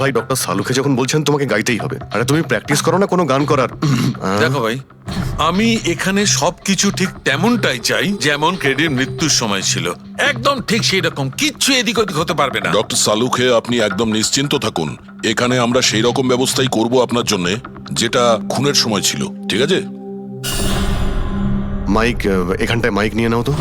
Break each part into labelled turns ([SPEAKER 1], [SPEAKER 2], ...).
[SPEAKER 1] ভাই ডক্টর সালুকে যখন বলছেন তোমাকে গাইতেই হবে, আরে তুমি প্র্যাকটিস করো না কোনো গান করার?
[SPEAKER 2] দেখো ভাই, আমি এখানে সবকিছু ঠিক তেমনটাই চাই যেমন ক্রেডির মৃত্যুর সময় ছিল, একদম ঠিক সেই রকম, কিচ্ছু এদিক ওদিক হতে পারবে না।
[SPEAKER 3] ডক্টর সালুকে আপনি একদম নিশ্চিন্ত থাকুন, এখানে আমরা সেই রকম ব্যবস্থাই করব আপনার জন্য যেটা খুনের সময় ছিল, ঠিক আছে?
[SPEAKER 1] মাইক, এখানটায় মাইক নিয়ে নাও তো।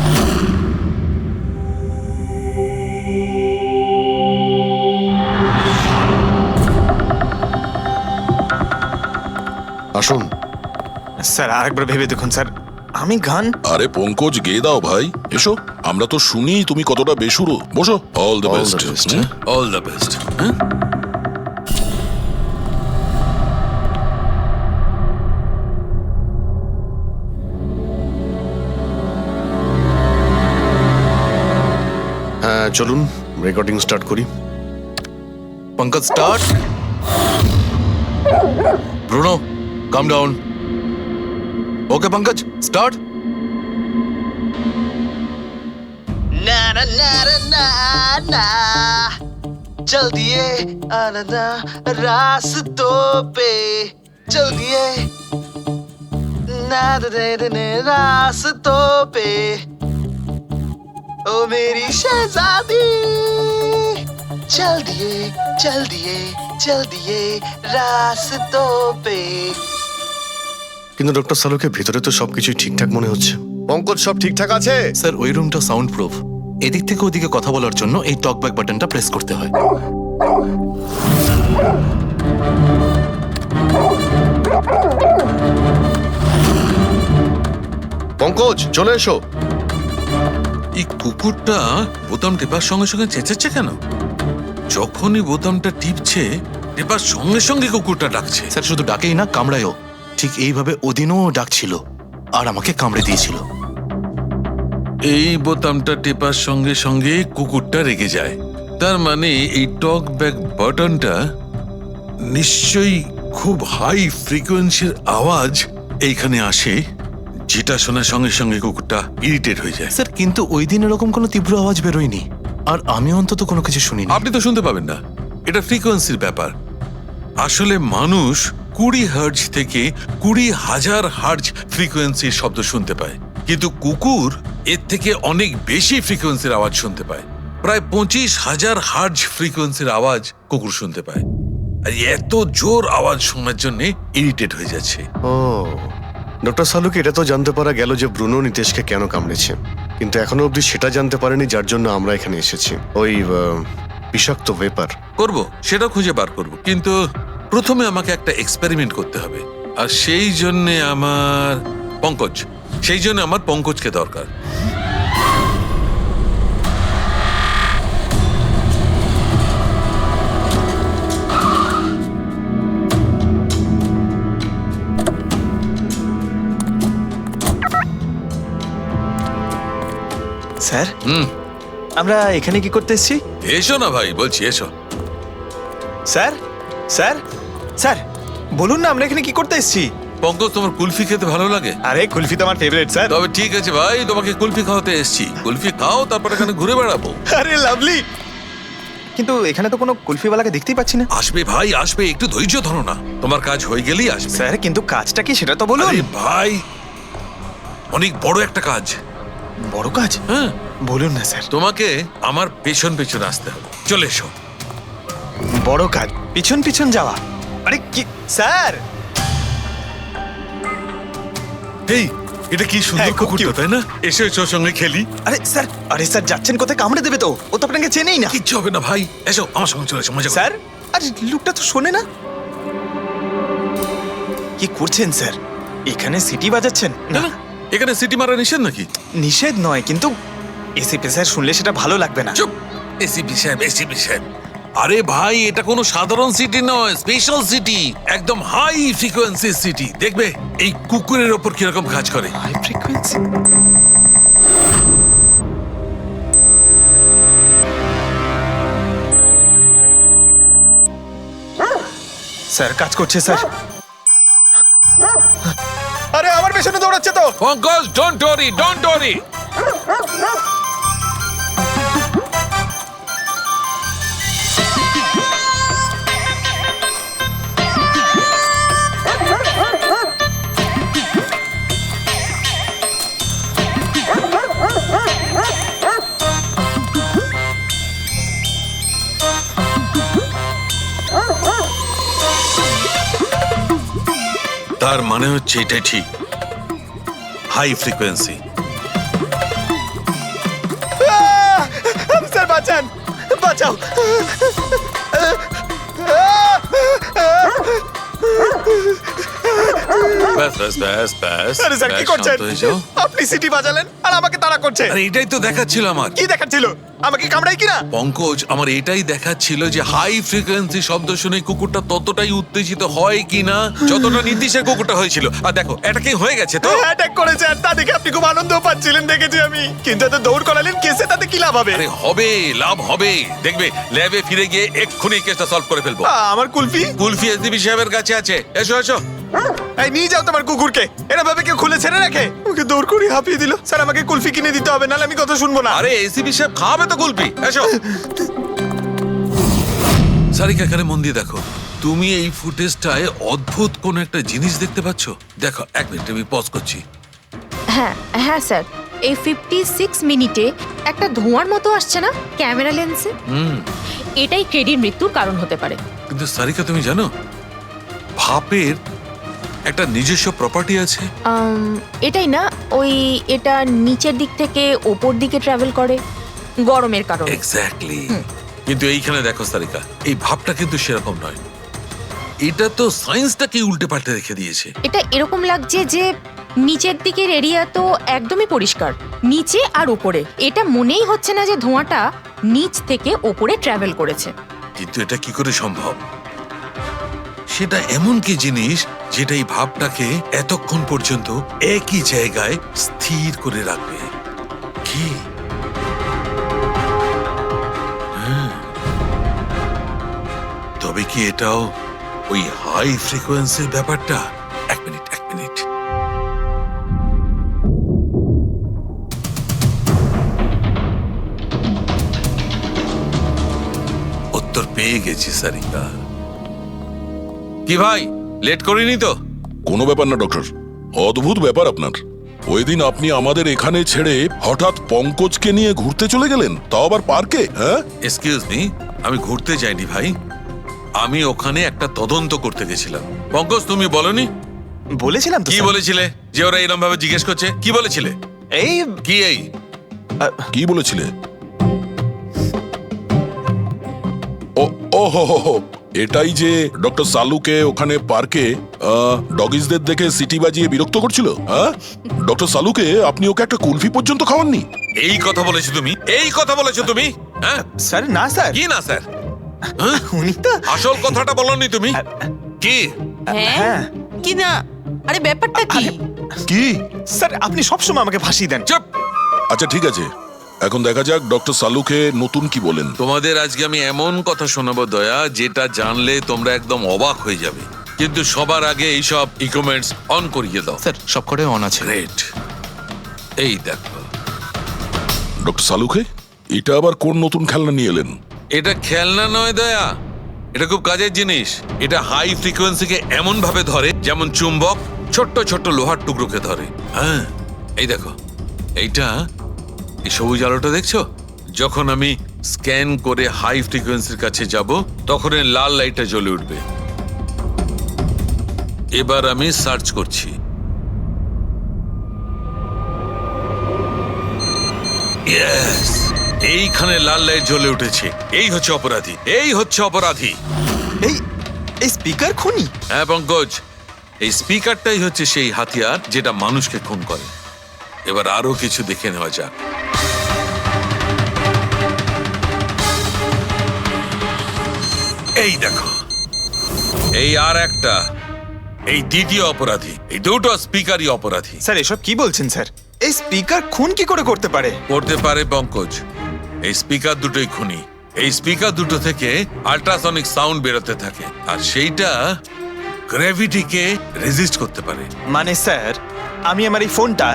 [SPEAKER 1] আসুন
[SPEAKER 4] স্যার, আরেকবার ভেবে দেখুন স্যার, আমি গান।
[SPEAKER 3] আরে পঙ্কজ, গেয়ে দাও ভাই, এসো, আমরা তো শুনি তুমি কতটা বেসুরো। বসো। All the
[SPEAKER 1] All the
[SPEAKER 3] best.
[SPEAKER 1] best.
[SPEAKER 2] All the best.
[SPEAKER 1] হ্যাঁ চলুন রেকর্ডিং স্টার্ট করি।
[SPEAKER 5] Pankaj, start. Bruno, calm down. Okay, Pankaj, start.
[SPEAKER 6] ना ना ना ना ना चल दिए आना रास्तों पे चल दिए ना दे रास्तों पे ओ मेरी शहजादी चल दिए चल दिए चल दिए रास्तों पे।
[SPEAKER 1] কিন্তু ডক্টর সালুকে ভিতরে তো সবকিছুই ঠিকঠাক মনে হচ্ছে। পঙ্কজ, সব ঠিকঠাক আছে?
[SPEAKER 5] স্যার, ওই রুমটা সাউন্ড প্রুফ। এদিক থেকে ওদিকে কথা বলার জন্য এই টক ব্যাক বাটনটা প্রেস করতে হয়।
[SPEAKER 1] পঙ্কজ চলে এসো।
[SPEAKER 2] এই কুকুরটা বোতাম টেপার সঙ্গে সঙ্গে চেঁচাচ্ছে কেন? যখনই বোতামটা টিপছে টেপার সঙ্গে সঙ্গে কুকুরটা ডাকছে।
[SPEAKER 5] স্যার, শুধু ডাকেই না, কামড়ায়ও। ঠিক এইভাবে ওদিনও ডাকছিল আর আমাকে কামড়ে দিয়েছিল।
[SPEAKER 2] এই বোতামটা টেপার সঙ্গে সঙ্গে কুকুরটা রেগে যায়, তার মানে এই টক ব্যাক বাটনটা নিশ্চয়ই খুব হাই ফ্রিকোয়েন্সির আওয়াজ এইখানে আসে, যেটা শোনার সঙ্গে সঙ্গে কুকুরটা ইরিটেট হয়ে যায়।
[SPEAKER 5] স্যার, কিন্তু ওই দিন এরকম কোনো তীব্র আওয়াজ বেরোয়নি, আর আমি অন্তত কোনো কিছু শুনিনি।
[SPEAKER 2] আপনি তো শুনতে পাবেন না, এটা ফ্রিকোয়েন্সির ব্যাপার। আসলে মানুষ 20 হার্জ থেকে 20,000 হার্জ ফ্রিকোয়েন্সির শব্দ শুনতে পায়, কিন্তু কুকুর এর থেকে অনেক বেশি ফ্রিকোয়েন্সির আওয়াজ শুনতে পায়। প্রায় 25,000 হার্জ ফ্রিকোয়েন্সির আওয়াজ কুকুর শুনতে পায়, আর এত জোর আওয়াজ শোনার জন্য ইরিটেট হয়ে যাচ্ছে।
[SPEAKER 1] ও, ডক্টর সালুকে এটা তো জানতে পারা গেল যে ব্রুনো নিতেশকে কেন কামড়েছে, কিন্তু এখনো অবধি সেটা জানতে পারেনি যার জন্য আমরা এখানে এসেছি, ওই বিষাক্ত ভেপার।
[SPEAKER 2] করব, সেটা খুঁজে বার করব, কিন্তু প্রথমে আমাকে একটা এক্সপেরিমেন্ট করতে হবে, আর সেই জন্য আমার পঙ্কজকে দরকার।
[SPEAKER 4] স্যার, আমরা এখানে কি করতে এসেছি?
[SPEAKER 2] এসো না ভাই, বলছি এসো।
[SPEAKER 4] স্যার স্যার স্যার, বলুন না আমরা এখানে কি করতে এসেছি?
[SPEAKER 2] পঙ্কজ, তোমার কুলফি খেতে ভালো লাগে?
[SPEAKER 4] আরে কুলফি তো আমার ফেভারিট স্যার।
[SPEAKER 2] তবে ঠিক আছে ভাই, তোমাকে কুলফি খাওয়াতে এসেছি। কুলফি খাও, তারপর এখানে ঘুরে বেড়াবো।
[SPEAKER 4] আরে লাভলি, কিন্তু এখানে তো কোনো কুলফিওয়ালাকে দেখতেই পাচ্ছি না।
[SPEAKER 2] আসবে ভাই, আসবে, একটু ধৈর্য ধরো না, তোমার কাজ হয়ে গেলেই আসবে।
[SPEAKER 4] স্যার, কিন্তু কাজটা কি সেটা তো বলুন।
[SPEAKER 2] আরে ভাই, অনেক বড় একটা কাজ।
[SPEAKER 4] বড় কাজ?
[SPEAKER 2] হ্যাঁ,
[SPEAKER 4] বলুন না স্যার।
[SPEAKER 2] তোমাকে আমার পেছন পেছন আসতে হবে, চলে এসো।
[SPEAKER 4] বড় কাজ, পিছন পিছন যাওয়া? আরে কি স্যার!
[SPEAKER 2] এই, এটা কি সুন্দর
[SPEAKER 4] হ্যাঁ, খুব
[SPEAKER 2] কুকুরটা,
[SPEAKER 4] cute।
[SPEAKER 2] তাই না? এসো এসো, সঙ্গে খেলি।
[SPEAKER 4] আরে স্যার যাচ্ছেন কোথায়? কামড়ে দেবে তো, ও তো আপনাকে চেনেই না।
[SPEAKER 2] কিচ্ছু হবে না ভাই, এসো আমার সঙ্গে, চলে এসো, মজা করো।
[SPEAKER 4] স্যার, আরে লোকটা তো শোনে না। কি করছেন স্যার? এখানে সিটি বাজাচ্ছেন?
[SPEAKER 2] না, না, এখানে সিটি মারা নিষেধ নাকি?
[SPEAKER 4] নিষেধ নয়, কিন্তু এসিপি স্যার শুনলে সেটা ভালো লাগবে না।
[SPEAKER 2] চুপ, এসিপি সাহেব, এসিপি সাহেব। আরে ভাই, এটা কোনো সাধারণ সিটি নয়, স্পেশাল সিটি, একদম হাই ফ্রিকোয়েন্সি সিটি। দেখবে এই কুকুরের ওপর কিরকম কাজ করে।
[SPEAKER 4] High frequency? স্যার, কাজ করছে স্যার। আরে আমার পেছনে দৌড়াচ্ছে তো।
[SPEAKER 2] Pankaj, don't worry, don't worry. তার মানে হচ্ছে এটাই ঠিক, হাই ফ্রিকোয়েন্সি।
[SPEAKER 4] স্যার বাঁচান, বাঁচাও।
[SPEAKER 2] ব্যাস ব্যাস ব্যাস ব্যাস,
[SPEAKER 4] আরে স্যার কি
[SPEAKER 2] ব্যাস,
[SPEAKER 4] করছেন?
[SPEAKER 2] শান্ত হয়ে যাও।
[SPEAKER 4] আপনি সিটি বাজালেন আর আমাকে তাড়া করছে।
[SPEAKER 2] আরে এটাই তো দেখাচ্ছিল আমার
[SPEAKER 4] কি দেখাচ্ছিল? আমাকে কামড়াই কিনা?
[SPEAKER 2] পঙ্কজ, আমার এটাই দেখাচ্ছিল যে হাই ফ্রিকোয়েন্সি শব্দ শুনে কুকুরটা ততটাই উত্তেজিত হয় কিনা যতটা নীতিশের কুকুরটা হয়েছিল। আর দেখো এটা কি হয়ে গেছে তো।
[SPEAKER 4] অ্যাটাক করেছে আর তা দেখে আপনি খুব আনন্দ পাচ্ছিলেন দেখেছি আমি, কিন্তু এত দৌড় করালেন কেসে, তাতে কি লাভ হবে?
[SPEAKER 2] আরে হবে, লাভ হবে, দেখবে ল্যাবে ফিরে গিয়ে এক্ষুনি কেসটা সলভ করে ফেলবো।
[SPEAKER 4] আমার কুলফি?
[SPEAKER 2] কুলফি এসডিবি সাহেবের কাছে আছে, এসো এসো।
[SPEAKER 4] এই নিয়ে যাও তোমার কুকুরকে, এরা ভাবে কেউ খুলে ছেড়ে রাখে? ওকে দৌড় করে হাঁপিয়ে দিল। স্যার আমাকে কুলফি কিনে দিতে হবে, নাহলে আমি কথা শুনবো না।
[SPEAKER 2] আরে এসিবি সাহেব খাওয়াবে তো কুলফি, এসো। সারিকা এখানে মন দিয়ে দেখো, তুমি এই ফুটেজটায় অদ্ভুত কোন একটা জিনিস দেখতে পাচ্ছ? দেখো এক মিনিট, আমি পজ করছি।
[SPEAKER 7] হ্যাঁ হ্যাঁ স্যার, এই 56 মিনিটে একটা ধোঁয়ার মতো আসছে না ক্যামেরা লেন্সে? এটাই কেডির মৃত্যুর কারণ হতে পারে।
[SPEAKER 2] কিন্তু সারিকা তুমি জানো ভাপের একটা নিজস্ব প্রপার্টি আছে?
[SPEAKER 7] এটাই না, ওই এটা নিচের দিক থেকে ওপর দিকে ট্রাভেল করে গরমের কারণে।
[SPEAKER 2] এক্স্যাক্টলি। কিন্তু এইখানে দেখো সারিকা, এই ভাবটা কিন্তু সেরকম নয়, এটা তো সায়েন্সটাকে উল্টে পাল্টে রেখে দিয়েছে।
[SPEAKER 7] এটা এরকম লাগছে যে নিচের দিকের এরিয়া তো একদমই পরিষ্কার, নিচে আর উপরে এটা মনেই হচ্ছে না যে ধোঁয়াটা নিচ থেকে ওপরে ট্রাভেল করেছে।
[SPEAKER 2] কিন্তু এটা কি করে সম্ভব? সেটা এমন কি জিনিস যেটা এই ভাবটাকে এতক্ষণ পর্যন্ত একই জায়গায় স্থির করে রাখবে? কি? হ্যাঁ। তবে কি এটাও ওই হাই ফ্রিকোয়েন্সির ব্যাপারটা? এক মিনিট এক মিনিট। উত্তর পেয়ে গেছি সারিকা। কি ভাই, লেট করিনি তো?
[SPEAKER 3] কোনো ব্যাপার না ডক্টর, অদ্ভুত ব্যাপার আপনার। ওই দিন আপনি আমাদের এখানে ছেড়ে হঠাৎ পঙ্কজকে নিয়ে ঘুরতে চলে গেলেন, তাও আবার পার্কে। হ্যাঁ,
[SPEAKER 2] এক্সকিউজ মি, আমি ঘুরতে যাইনি ভাই, আমি ওখানে একটা তদন্ত করতে গেছিলাম। পঙ্কজ তুমি বলনি?
[SPEAKER 4] বলেছিলাম তো
[SPEAKER 2] কি
[SPEAKER 4] স্যার।
[SPEAKER 2] বলেছিলে যে ওরা এরকম ভাবে জিজ্ঞেস করছে? কি বলেছিলে?
[SPEAKER 4] এই
[SPEAKER 2] কি এই?
[SPEAKER 3] কি বলেছিলে? ও ও হো হো হো, এটাই যে ডক্টর সালুকে ওখানে পার্কে ডগিসদের দেখে সিটি বাজিয়ে বিরক্ত করছিল। হ্যাঁ, ডক্টর সালুকে আপনি ওকে একটা কুলফি পর্যন্ত খাওয়াননি?
[SPEAKER 2] এই কথা বলেছো তুমি? এই কথা বলেছো তুমি? হ্যাঁ,
[SPEAKER 4] স্যার না স্যার,
[SPEAKER 2] কি না স্যার? হ্যাঁ?
[SPEAKER 4] উনি তো
[SPEAKER 2] আসল কথাটা বলনি তুমি? কি?
[SPEAKER 4] হ্যাঁ
[SPEAKER 8] কি না, আরে ব্যাপারটা কি?
[SPEAKER 3] কি?
[SPEAKER 4] স্যার আপনি সবসময় আমাকে ফাঁসিয়ে দেন।
[SPEAKER 2] চুপ!
[SPEAKER 3] আচ্ছা ঠিক আছে, এখন দেখা যাক ডক্টর সালুকে নতুন কি বলেন।
[SPEAKER 2] তোমাদের আজকে আমি এমন কথা শোনাবো দয়া, যেটা জানলে তোমরা একদম অবাক হয়ে যাবে। কিন্তু সবার আগে এইসব ইকুইপমেন্টস অন করিয়ে দাও।
[SPEAKER 5] স্যার সব করে অন আছে।
[SPEAKER 2] গ্রেট। এই দেখো,
[SPEAKER 3] ডক্টর সালুকে এটা আবার কোন নতুন খেলনা নিয়ে এলেন?
[SPEAKER 2] এটা খেলনা নয় দয়া, এটা খুব কাজের জিনিস। এটা হাই ফ্রিকোয়েন্সিকে এমন ভাবে ধরে যেমন চুম্বক ছোট্ট ছোট্ট লোহার টুকরোকে ধরে। হ্যাঁ, এই দেখো, এইটা, এই সবুজ আলোটা দেখছো? যখন আমি স্ক্যান করে হাই ফ্রিকোয়েন্সির কাছে যাব তখন এই লাল লাইটটা জ্বলে উঠবে। এবার আমি সার্চ করছি। ইয়েস, এইখানে লাল লাইট জ্বলে উঠেছে। এই হচ্ছে অপরাধী, এই হচ্ছে অপরাধী।
[SPEAKER 4] এই এই স্পিকার খুনি?
[SPEAKER 2] হ্যাঁ পঙ্কজ, এই স্পিকারটাই হচ্ছে সেই হাতিয়ার যেটা মানুষকে খুন করে। এবার আরো কিছু দেখে নেওয়া যাক। এই দেখো, এই আর একটা, এই দ্বিতীয় অপরাধী। এই দুটো স্পিকারই অপরাধী।
[SPEAKER 4] স্যার এসব কি বলছেন স্যার? এই স্পিকার খুন কি করে করতে পারে?
[SPEAKER 2] করতে পারে পঙ্কজ, এই স্পিকার দুটোই খুনি। এই স্পিকার দুটো থেকে আল্ট্রাসনিক সাউন্ড বেরোতে থাকে, আর সেইটা গ্র্যাভিটিকে রেজিস্ট করতে পারে।
[SPEAKER 4] মানে স্যার, আমি আমার এই ফোনটা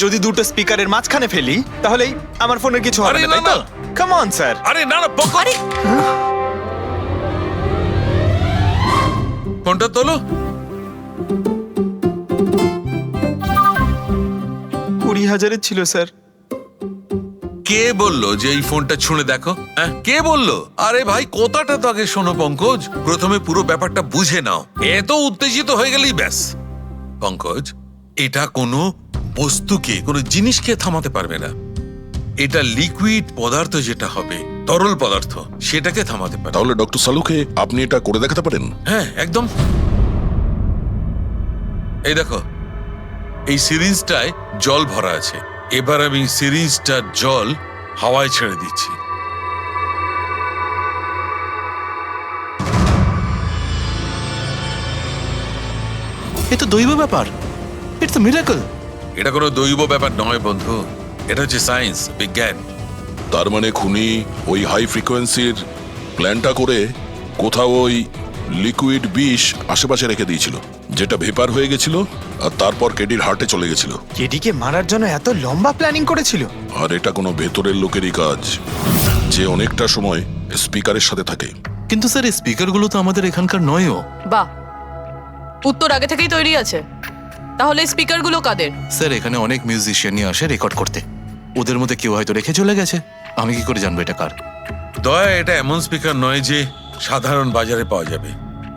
[SPEAKER 4] যদি দুটো স্পিকারের মাঝখানে ফেলি তাহলেই আমার ফোনের কিছু হবে
[SPEAKER 2] আরে
[SPEAKER 4] না,
[SPEAKER 2] না,
[SPEAKER 4] তাই তো?
[SPEAKER 2] না।
[SPEAKER 4] Come on sir.
[SPEAKER 2] আরে না না পঙ্কজ, ফোনটা তোলো।
[SPEAKER 4] 20,000-এর ছিল স্যার।
[SPEAKER 2] কে বললো যে এই ফোনটা ছুঁড়ে দেখো? হ্যাঁ, কে বললো? আরে ভাই কথাটা তো আগে শোনো পঙ্কজ, প্রথমে পুরো ব্যাপারটা বুঝে নাও। এত উত্তেজিত হয়ে গেলেই ব্যাস। পঙ্কজ, এটা কোনো বস্তুকে, কোনো জিনিসকে থামাতে পারবে না। এটা লিকুইড পদার্থ যেটা হবে, তরল পদার্থ, সেটাকে থামাতে পারে।
[SPEAKER 3] তাহলে ডক্টর সালুকে আপনি এটা করে দেখাতে পারেন?
[SPEAKER 2] হ্যাঁ, একদম। এই দেখো, এই সিরিঞ্জটায় জল ভরা আছে। এবার আমি সিরিঞ্জটার জল হাওয়ায় ছেড়ে দিচ্ছি।
[SPEAKER 5] এ তো দৈব ব্যাপার, ইটস আ মিরাকল।
[SPEAKER 2] এটা কোনো দৈব ব্যাপার নয় বন্ধু, এটা হচ্ছে সায়েন্স, বিজ্ঞান।
[SPEAKER 3] তার মানে খুনি ওই হাই ফ্রিকোয়েন্সির প্ল্যানটা করে কোথাও ওই লিকুইড বিষ আশেপাশে রেখে দিয়েছিল, যেটা ভেপার হয়ে গেছিল আর তারপর কেডির হার্টে চলে গেছিল।
[SPEAKER 4] কেডিকে মারার জন্য এত লম্বা প্ল্যানিং করেছিল?
[SPEAKER 3] আর এটা কোনো ভেতরের লোকেরই কাজ, যে অনেকটা সময় স্পিকারের সাথে থাকে।
[SPEAKER 5] কিন্তু স্যার এই স্পিকারগুলো তো আমাদের এখানকার নয়ও।
[SPEAKER 8] বাহ, উত্তর আগে থেকেই তৈরি আছে। তাহলে স্পিকারগুলো কাদের?
[SPEAKER 5] স্যার এখানে অনেক মিউজিশিয়ানই আসে রেকর্ড করতে, ওদের মধ্যে কেউ হয়তো রেখে চলে গেছে। আমি কি করে জানবো এটা কার?
[SPEAKER 2] দয়া, এটা এমন স্পিকার নয় যে সাধারণ বাজারে পাওয়া যাবে।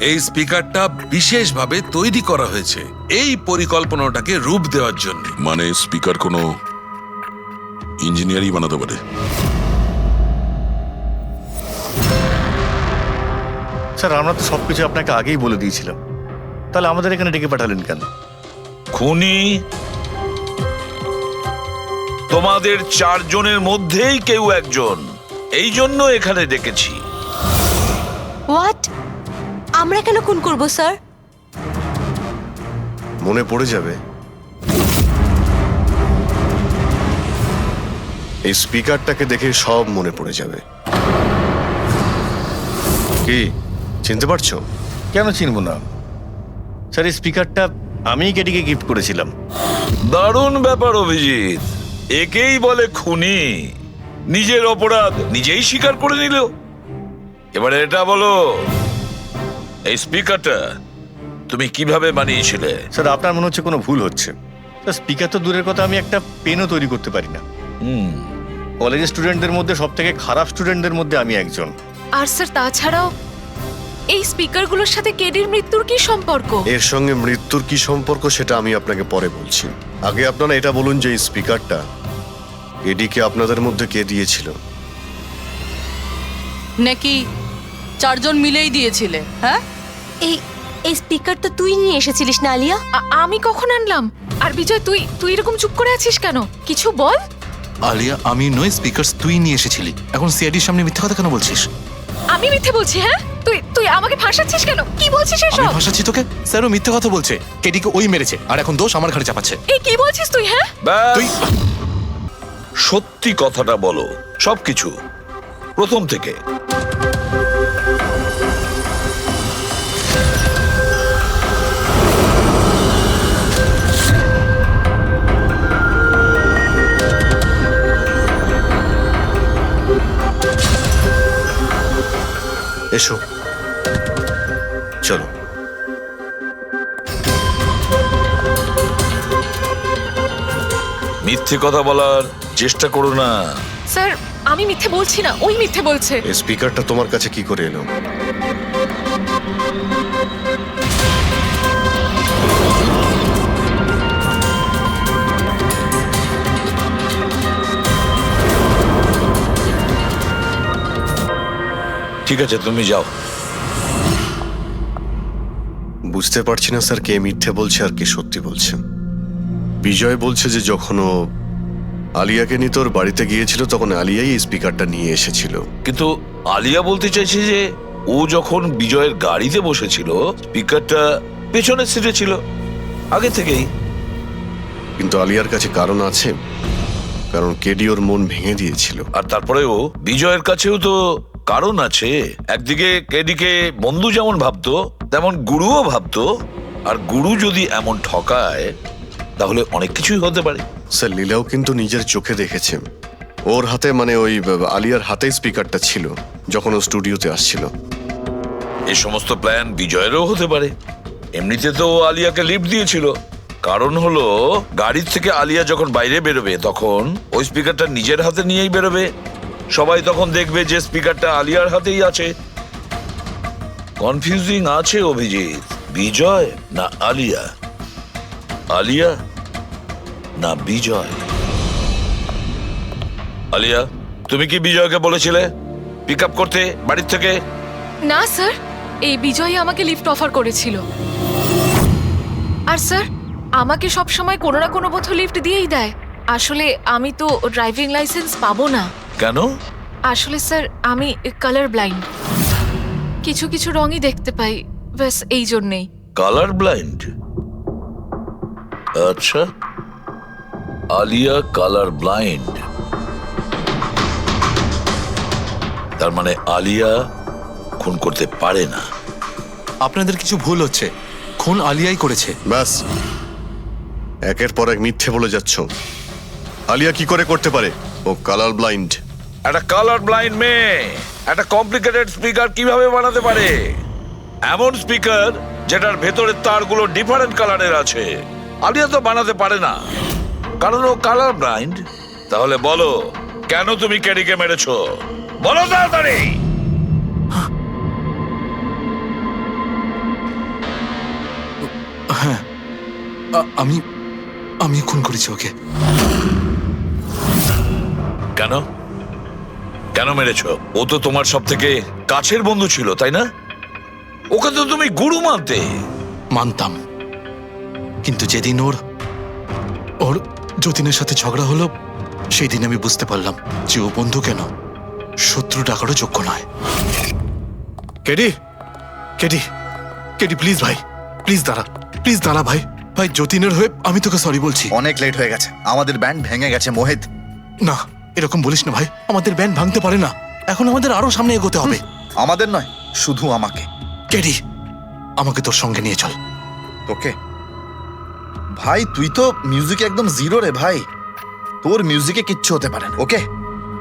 [SPEAKER 2] এই স্পিকারটা বিশেষভাবে তৈরি করা হয়েছে এই পরিকল্পনাটাকে রূপ দেওয়ার জন্য।
[SPEAKER 3] মানে স্পিকার কোনো ইঞ্জিনিয়ারই বানাতে পারে।
[SPEAKER 1] স্যার আমরা তো সবকিছু আপনাকে আগেই বলে দিয়েছিলাম, তাহলে আমাদের এখানে ডেকে পাঠালেন কেন?
[SPEAKER 9] খুনি তোমাদের চারজনের মধ্যেই কেউ একজন, এই জন্য এখানে ডেকেছি।
[SPEAKER 8] হোয়াট? আমরা কেন খুন করব স্যার?
[SPEAKER 1] মনে পড়ে যাবে, এই স্পিকারটাকে দেখে সব মনে পড়ে যাবে। কি চিনতে পারছো?
[SPEAKER 10] কেন চিনব না স্যার, এই স্পিকারটা আমিই কেডিকে গিফট করেছিলাম।
[SPEAKER 9] দারুণ ব্যাপার অভিজিৎ, একেই বলে খুনি। নিজের অপরাধ নিজেই স্বীকার করে নিল। এবারে এটা বলো, এই স্পিকারটা তুমি কিভাবে বানিয়েছিলে?
[SPEAKER 10] স্যার আপনার মনে হচ্ছে কোনো ভুল হচ্ছে। স্যার স্পিকার তো দূরের কথা, আমি একটা পেনও তৈরি করতে পারি না। কলেজের স্টুডেন্টদের মধ্যে সব থেকে খারাপ স্টুডেন্টদের মধ্যে আমি একজন।
[SPEAKER 7] আর স্যার তাছাড়াও এই স্পিকারগুলোর সাথে কেডির মৃত্যুর কি সম্পর্ক?
[SPEAKER 1] এর সঙ্গে মৃত্যুর কি সম্পর্ক সেটা আমি আপনাকে পরে বলছি। আগে আপনারা এটা বলুন যে এই স্পিকারটা এডিকে আপনাদের মধ্যে কে দিয়েছিল?
[SPEAKER 8] নাকি চারজন মিলেই দিয়েছিলে? হ্যাঁ,
[SPEAKER 11] এই স্পিকার তো তুই নিয়ে এসেছিলিস না আলিয়া?
[SPEAKER 7] আমি কখন আনলাম? আর বিজয়, তুই এরকম চুপ করে আছিস কেন? কিছু বল।
[SPEAKER 5] আলিয়া, আমি নই, স্পিকার তুই নিয়ে এসেছিলি। এখন সিআইডির সামনে মিথ্যা কথা কেন বলছিস?
[SPEAKER 7] আমি মিথ্যে বলছি? হ্যাঁ, তুই আমাকে ফাঁসাচ্ছিস কেন? কি বলছিস
[SPEAKER 5] আমি
[SPEAKER 7] এসব?
[SPEAKER 5] ফাঁসাচ্ছি তোকে? স্যারও মিথ্যা কথা বলছে, কেডিকে ওই মেরেছে আর এখন দোষ আমার ঘাড়ে চাপাচ্ছে।
[SPEAKER 7] এই কি বলছিস তুই? হ্যাঁ,
[SPEAKER 9] ব্যাস,
[SPEAKER 5] তুই
[SPEAKER 9] সত্যি কথাটা বলো, সবকিছু প্রথম থেকে।
[SPEAKER 1] এসো, চলো।
[SPEAKER 9] মিথ্যে কথা বলার চেষ্টা করো না।
[SPEAKER 7] স্যার আমি মিথ্যে বলছি না, ওই মিথ্যে বলছে।
[SPEAKER 1] এই স্পিকারটা তোমার কাছে কি করে এলো?
[SPEAKER 9] ঠিক আছে, তুমি যাও।
[SPEAKER 1] বুঝতে পারছি না স্যার, কে মিথ্যে বলছে আর কে সত্যি বলছে। বিজয় বলছে যে যখন ও আলিয়াকে নিয়ে তোর বাড়িতে গিয়েছিল তখন আলিয়াই এই স্পিকারটা নিয়ে এসেছিল।
[SPEAKER 9] কিন্তু আলিয়া বলতে চাইছে যে ও যখন বিজয়ের গাড়িতে বসেছিল স্পিকারটা পেছনের সিটে ছিল আগে থেকেই।
[SPEAKER 1] কিন্তু আলিয়ার কাছে কারণ আছে, কারণ কেডি ওর মন ভেঙে দিয়েছিল।
[SPEAKER 9] আর তারপরেও বিজয়ের কাছেও তো কারণ আছে। একদিকে কেডিকে বন্ধু যেমন ভাবতো তেমন গুরুও ভাবতো, আর গুরু যদি এমন ঠকায় তাহলে অনেক কিছুই হতে পারে।
[SPEAKER 1] স্যার লীলাও কিন্তু নিজের চোখে দেখেছে, ওর হাতে মানে ওই আলিয়ার হাতে স্পিকারটা ছিল যখন ও স্টুডিওতে আসছিল।
[SPEAKER 9] এই সমস্ত প্ল্যান বিজয়েরও হতে পারে। এমনিতে তো ও আলিয়াকে লিফট দিয়েছিল, কারণ হলো গাড়ির থেকে আলিয়া যখন বাইরে বেরোবে তখন ওই স্পিকারটা নিজের হাতে নিয়েই বেরোবে। সবাই তখন দেখবে যে স্পিকারটা আলিয়ার হাতেই আছে। কনফিউজিং আছে অভিজিৎ, বিজয় না আলিয়া? আলিয়া না বিজয়? আলিয়া, তুমি কি বিজয়কে বলেছিলে পিক আপ করতে বাড়ির থেকে?
[SPEAKER 8] না স্যার, এই বিজয়ই আমাকে লিফট অফার করেছিল। আর স্যার, আমাকে সব সময় কোনো না কোনো বোধ লিফট দিয়েই দেয়। আসলে আমি তো ড্রাইভিং লাইসেন্স পাবো না।
[SPEAKER 9] কেন?
[SPEAKER 8] আসলে স্যার, আমি কালার ব্লাইন্ড, কিছু কিছু রঙই দেখতে পাই, ব্যাস এই জন্যেই।
[SPEAKER 9] Colour blind? আচ্ছা, আলিয়া কালার ব্লাইন্ড। তার মানে আলিয়া খুন করতে পারে না।
[SPEAKER 5] আপনাদের কিছু ভুল হচ্ছে, খুন আলিয়াই করেছে।
[SPEAKER 1] ব্যাস, একের পর এক মিথ্যে বলে যাচ্ছ। আলিয়া কি করে করতে পারে? ও কালার ব্লাইন্ড।
[SPEAKER 9] একটা কালার ব্লাইন্ড মেয়ে একটা কমপ্লিকেটেড স্পিকার কিভাবে বানাতে পারে? এমন স্পিকার যেটার ভেতরের তারগুলো ডিফারেন্ট কালারের আছে। আলিয়া তো বানাতে পারে না, কারণ ও কালার ব্লাইন্ড। তাহলে বলো, কেন তুমি ক্যারিকে মেরেছো? বলো তাড়াতাড়ি।
[SPEAKER 5] হ্যাঁ, আমি আমি খুন করেছি ওকে।
[SPEAKER 9] কেন কেন মেরেছো? ও তো তোমার সব থেকে কাছের বন্ধু ছিল, তাই না? ওকে তো তুমি গুরু মানতে।
[SPEAKER 5] মানতাম, কিন্তু যেদিন ওর যতীনের সাথে ঝগড়া হলো, সেই দিন আমি বুঝতে পারলাম যে ও বন্ধু কেন, শত্রু ডাকারও যোগ্য নয়। কেডি কেডি কেডি, প্লিজ ভাই, প্লিজ দাঁড়া ভাই। ভাই, যতীনের হয়ে আমি তোকে সরি বলছি।
[SPEAKER 4] অনেক লেট হয়ে গেছে, আমাদের ব্যান্ড ভেঙে গেছে মোহিত।
[SPEAKER 5] না, এরকম বলিস না ভাই, আমাদের ব্যান্ড ভাঙতে পারে না। এখন আমাদের আরো সামনে এগোতে হবে।
[SPEAKER 4] আমাদের নয়, শুধু আমাকে।
[SPEAKER 5] কেডি, আমাকে তোর সঙ্গে নিয়ে চল।
[SPEAKER 4] তোকে? ভাই, তুই তো মিউজিকে একদম জিরো রে ভাই। তোর মিউজিকে কিচ্ছু হতে পারে না। ওকে,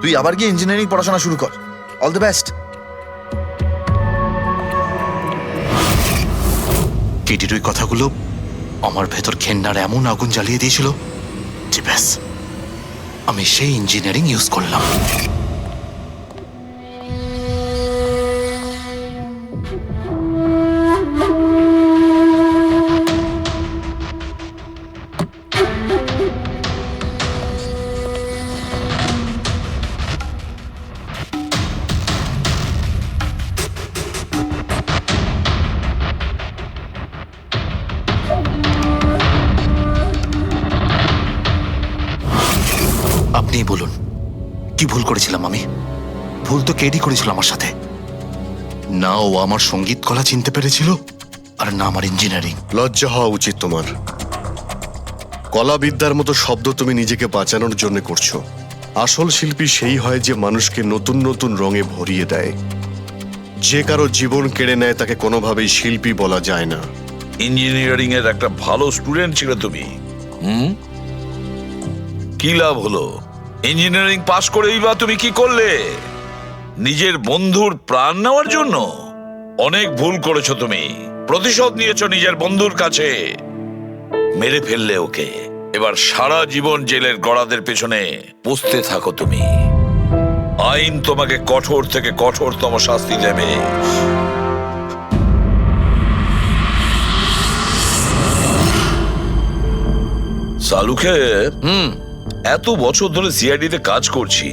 [SPEAKER 4] তুই আবার গিয়ে ইঞ্জিনিয়ারিং পড়াশোনা শুরু কর। All the best.
[SPEAKER 5] কেডির ওই কথাগুলো আমার ভেতর ঘেন্নার এমন আগুন জ্বালিয়ে দিয়েছিল যে ব্যাস, আমি সেই ইঞ্জিনিয়ারিং ইউজ করলাম। আপনিই বলুন, কি ভুল করেছিলাম আমি? ভুল তো কেডি করেছিল আমার সাথে। না ও আমার সঙ্গীত কলা চিনতে পেরেছিল, আর না আমার ইঞ্জিনিয়ারিং।
[SPEAKER 1] লজ্জা হওয়া উচিত তোমার। কলাবিদ্যার মতো শব্দ তুমি নিজেকে বাঁচানোর জন্য করছো। আসল শিল্পী সেই হয় যে মানুষকে নতুন নতুন রঙে ভরিয়ে দেয়। যে কারো জীবন কেড়ে নেয় তাকে কোনোভাবেই শিল্পী বলা যায় না।
[SPEAKER 9] ইঞ্জিনিয়ারিং এর একটা ভালো স্টুডেন্ট ছিল তুমি। কি লাভ হলো? ইঞ্জিনিয়ারিং পাশ করেই বা তুমি কি করলে? নিজের বন্ধুর প্রাণ নেওয়ার জন্য? অনেক ভুল করেছো তুমি। প্রতিশোধ নিয়েছো নিজের বন্ধুর কাছে। মেরে ফেললে ওকে। এবার সারা জীবন জেলের গড়াদের পেছনে পুষতে থাকো তুমি। আইন তোমাকে কঠোর থেকে কঠোরতম শাস্তি দেবে। সালুকে এত বছর ধরে সিআইডি তে কাজ করছি,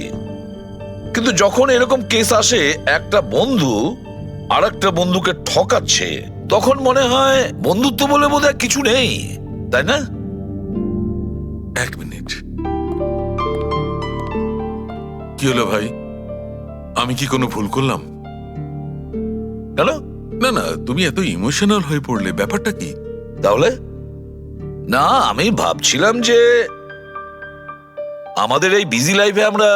[SPEAKER 9] কিন্তু যখন এরকম কেস আসে একটা বন্ধু আর একটা বন্ধুকে ঠকাচ্ছে, তখন মনে হয় বন্ধুত্ব বলে বোধহয় কিছু নেই, তাই না?
[SPEAKER 2] এক মিনিট, কি হলো ভাই? আমি কি কোনো ভুল করলাম?
[SPEAKER 9] কেন?
[SPEAKER 2] না না, তুমি এত ইমোশনাল হয়ে পড়লে, ব্যাপারটা কি?
[SPEAKER 9] তাহলে না, আমি ভাবছিলাম যে আমাদের এই বিজি লাইফে আমরা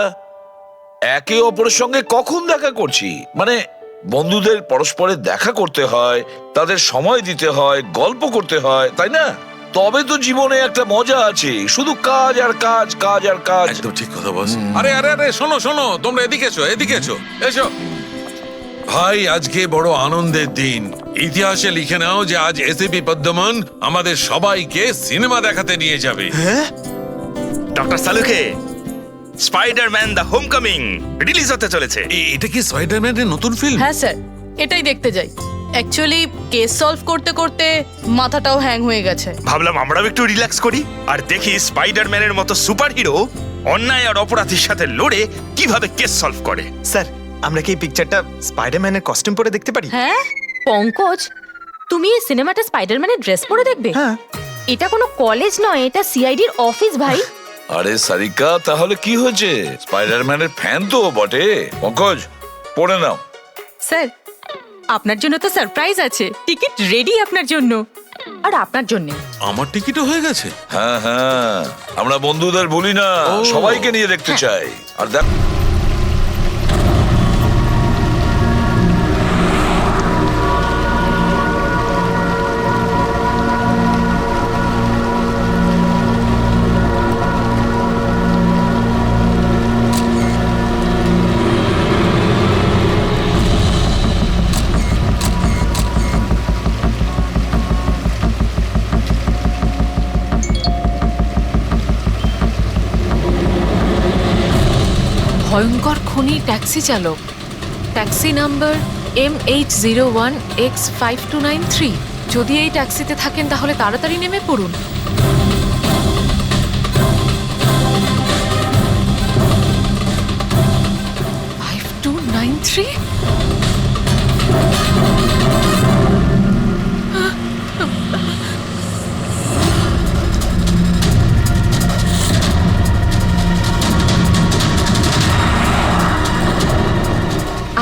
[SPEAKER 9] একে অপরের সঙ্গে কখন দেখা করছি। মানে বন্ধুদের পরস্পরের দেখা করতে হয়, তাদের সময় দিতে হয়, গল্প করতে হয়, তাই না? তবে তো জীবনে একটা মজা আছে। শুধু কাজ আর কাজ, কাজ আর কাজ।
[SPEAKER 2] একদম ঠিক কথা বস। আরে আরে আরে, শোনো শোনো, তোমরা এদিকে এসো, এদিকে এসো, এসো ভাই। আজকে বড় আনন্দের দিন। ইতিহাসে লিখে নাও যে আজ এসিপি পদ্মমন আমাদের সবাইকে সিনেমা দেখাতে নিয়ে যাবে।
[SPEAKER 4] ডক্টর সালুকে স্পাইডারম্যান দ্য হোমকামিং রিলিজ হতে চলেছে।
[SPEAKER 2] এটা কি স্পাইডারম্যানের নতুন ফিল্ম?
[SPEAKER 8] হ্যাঁ স্যার, এটাই দেখতে যাই।
[SPEAKER 12] অ্যাকচুয়ালি কেস সলভ করতে করতে মাথাটাও হ্যাং হয়ে গেছে।
[SPEAKER 13] ভাবলাম আমরাও একটু রিল্যাক্স করি আর দেখি স্পাইডারম্যানের মতো সুপারহিরো অন্যায় আর অপরাধীর সাথে লড়ে কিভাবে কেস সলভ করে।
[SPEAKER 6] স্যার আমরা কি এই পিকচারটা স্পাইডারম্যানের কস্টিউম পরে দেখতে পারি?
[SPEAKER 7] হ্যাঁ পঙ্কজ, তুমি এই সিনেমাটা স্পাইডারম্যানের ড্রেস পরে দেখবে?
[SPEAKER 6] হ্যাঁ।
[SPEAKER 7] এটা কোনো কলেজ নয়, এটা সিআইডির অফিস ভাই।
[SPEAKER 9] আরে সারিকা, তাহলে কি হয়েছে? স্পাইডারম্যানের ফ্যান তো বটে। পঙ্কজ, পড়ে নাও।
[SPEAKER 7] স্যার আপনার জন্য তো সারপ্রাইজ আছে, টিকিট রেডি আপনার জন্য আর আপনার জন্য।
[SPEAKER 2] আমার টিকিটও হয়ে গেছে।
[SPEAKER 9] হ্যাঁ হ্যাঁ, আমরা বন্ধুদের বলি না, সবাইকে নিয়ে দেখতে চাই। আর দেখ,
[SPEAKER 8] ভয়ঙ্কর খুনি ট্যাক্সি চালক, ট্যাক্সি নাম্বার MH01X5293। যদি এই ট্যাক্সিতে থাকেন তাহলে তাড়াতাড়ি নেমে পড়ুন।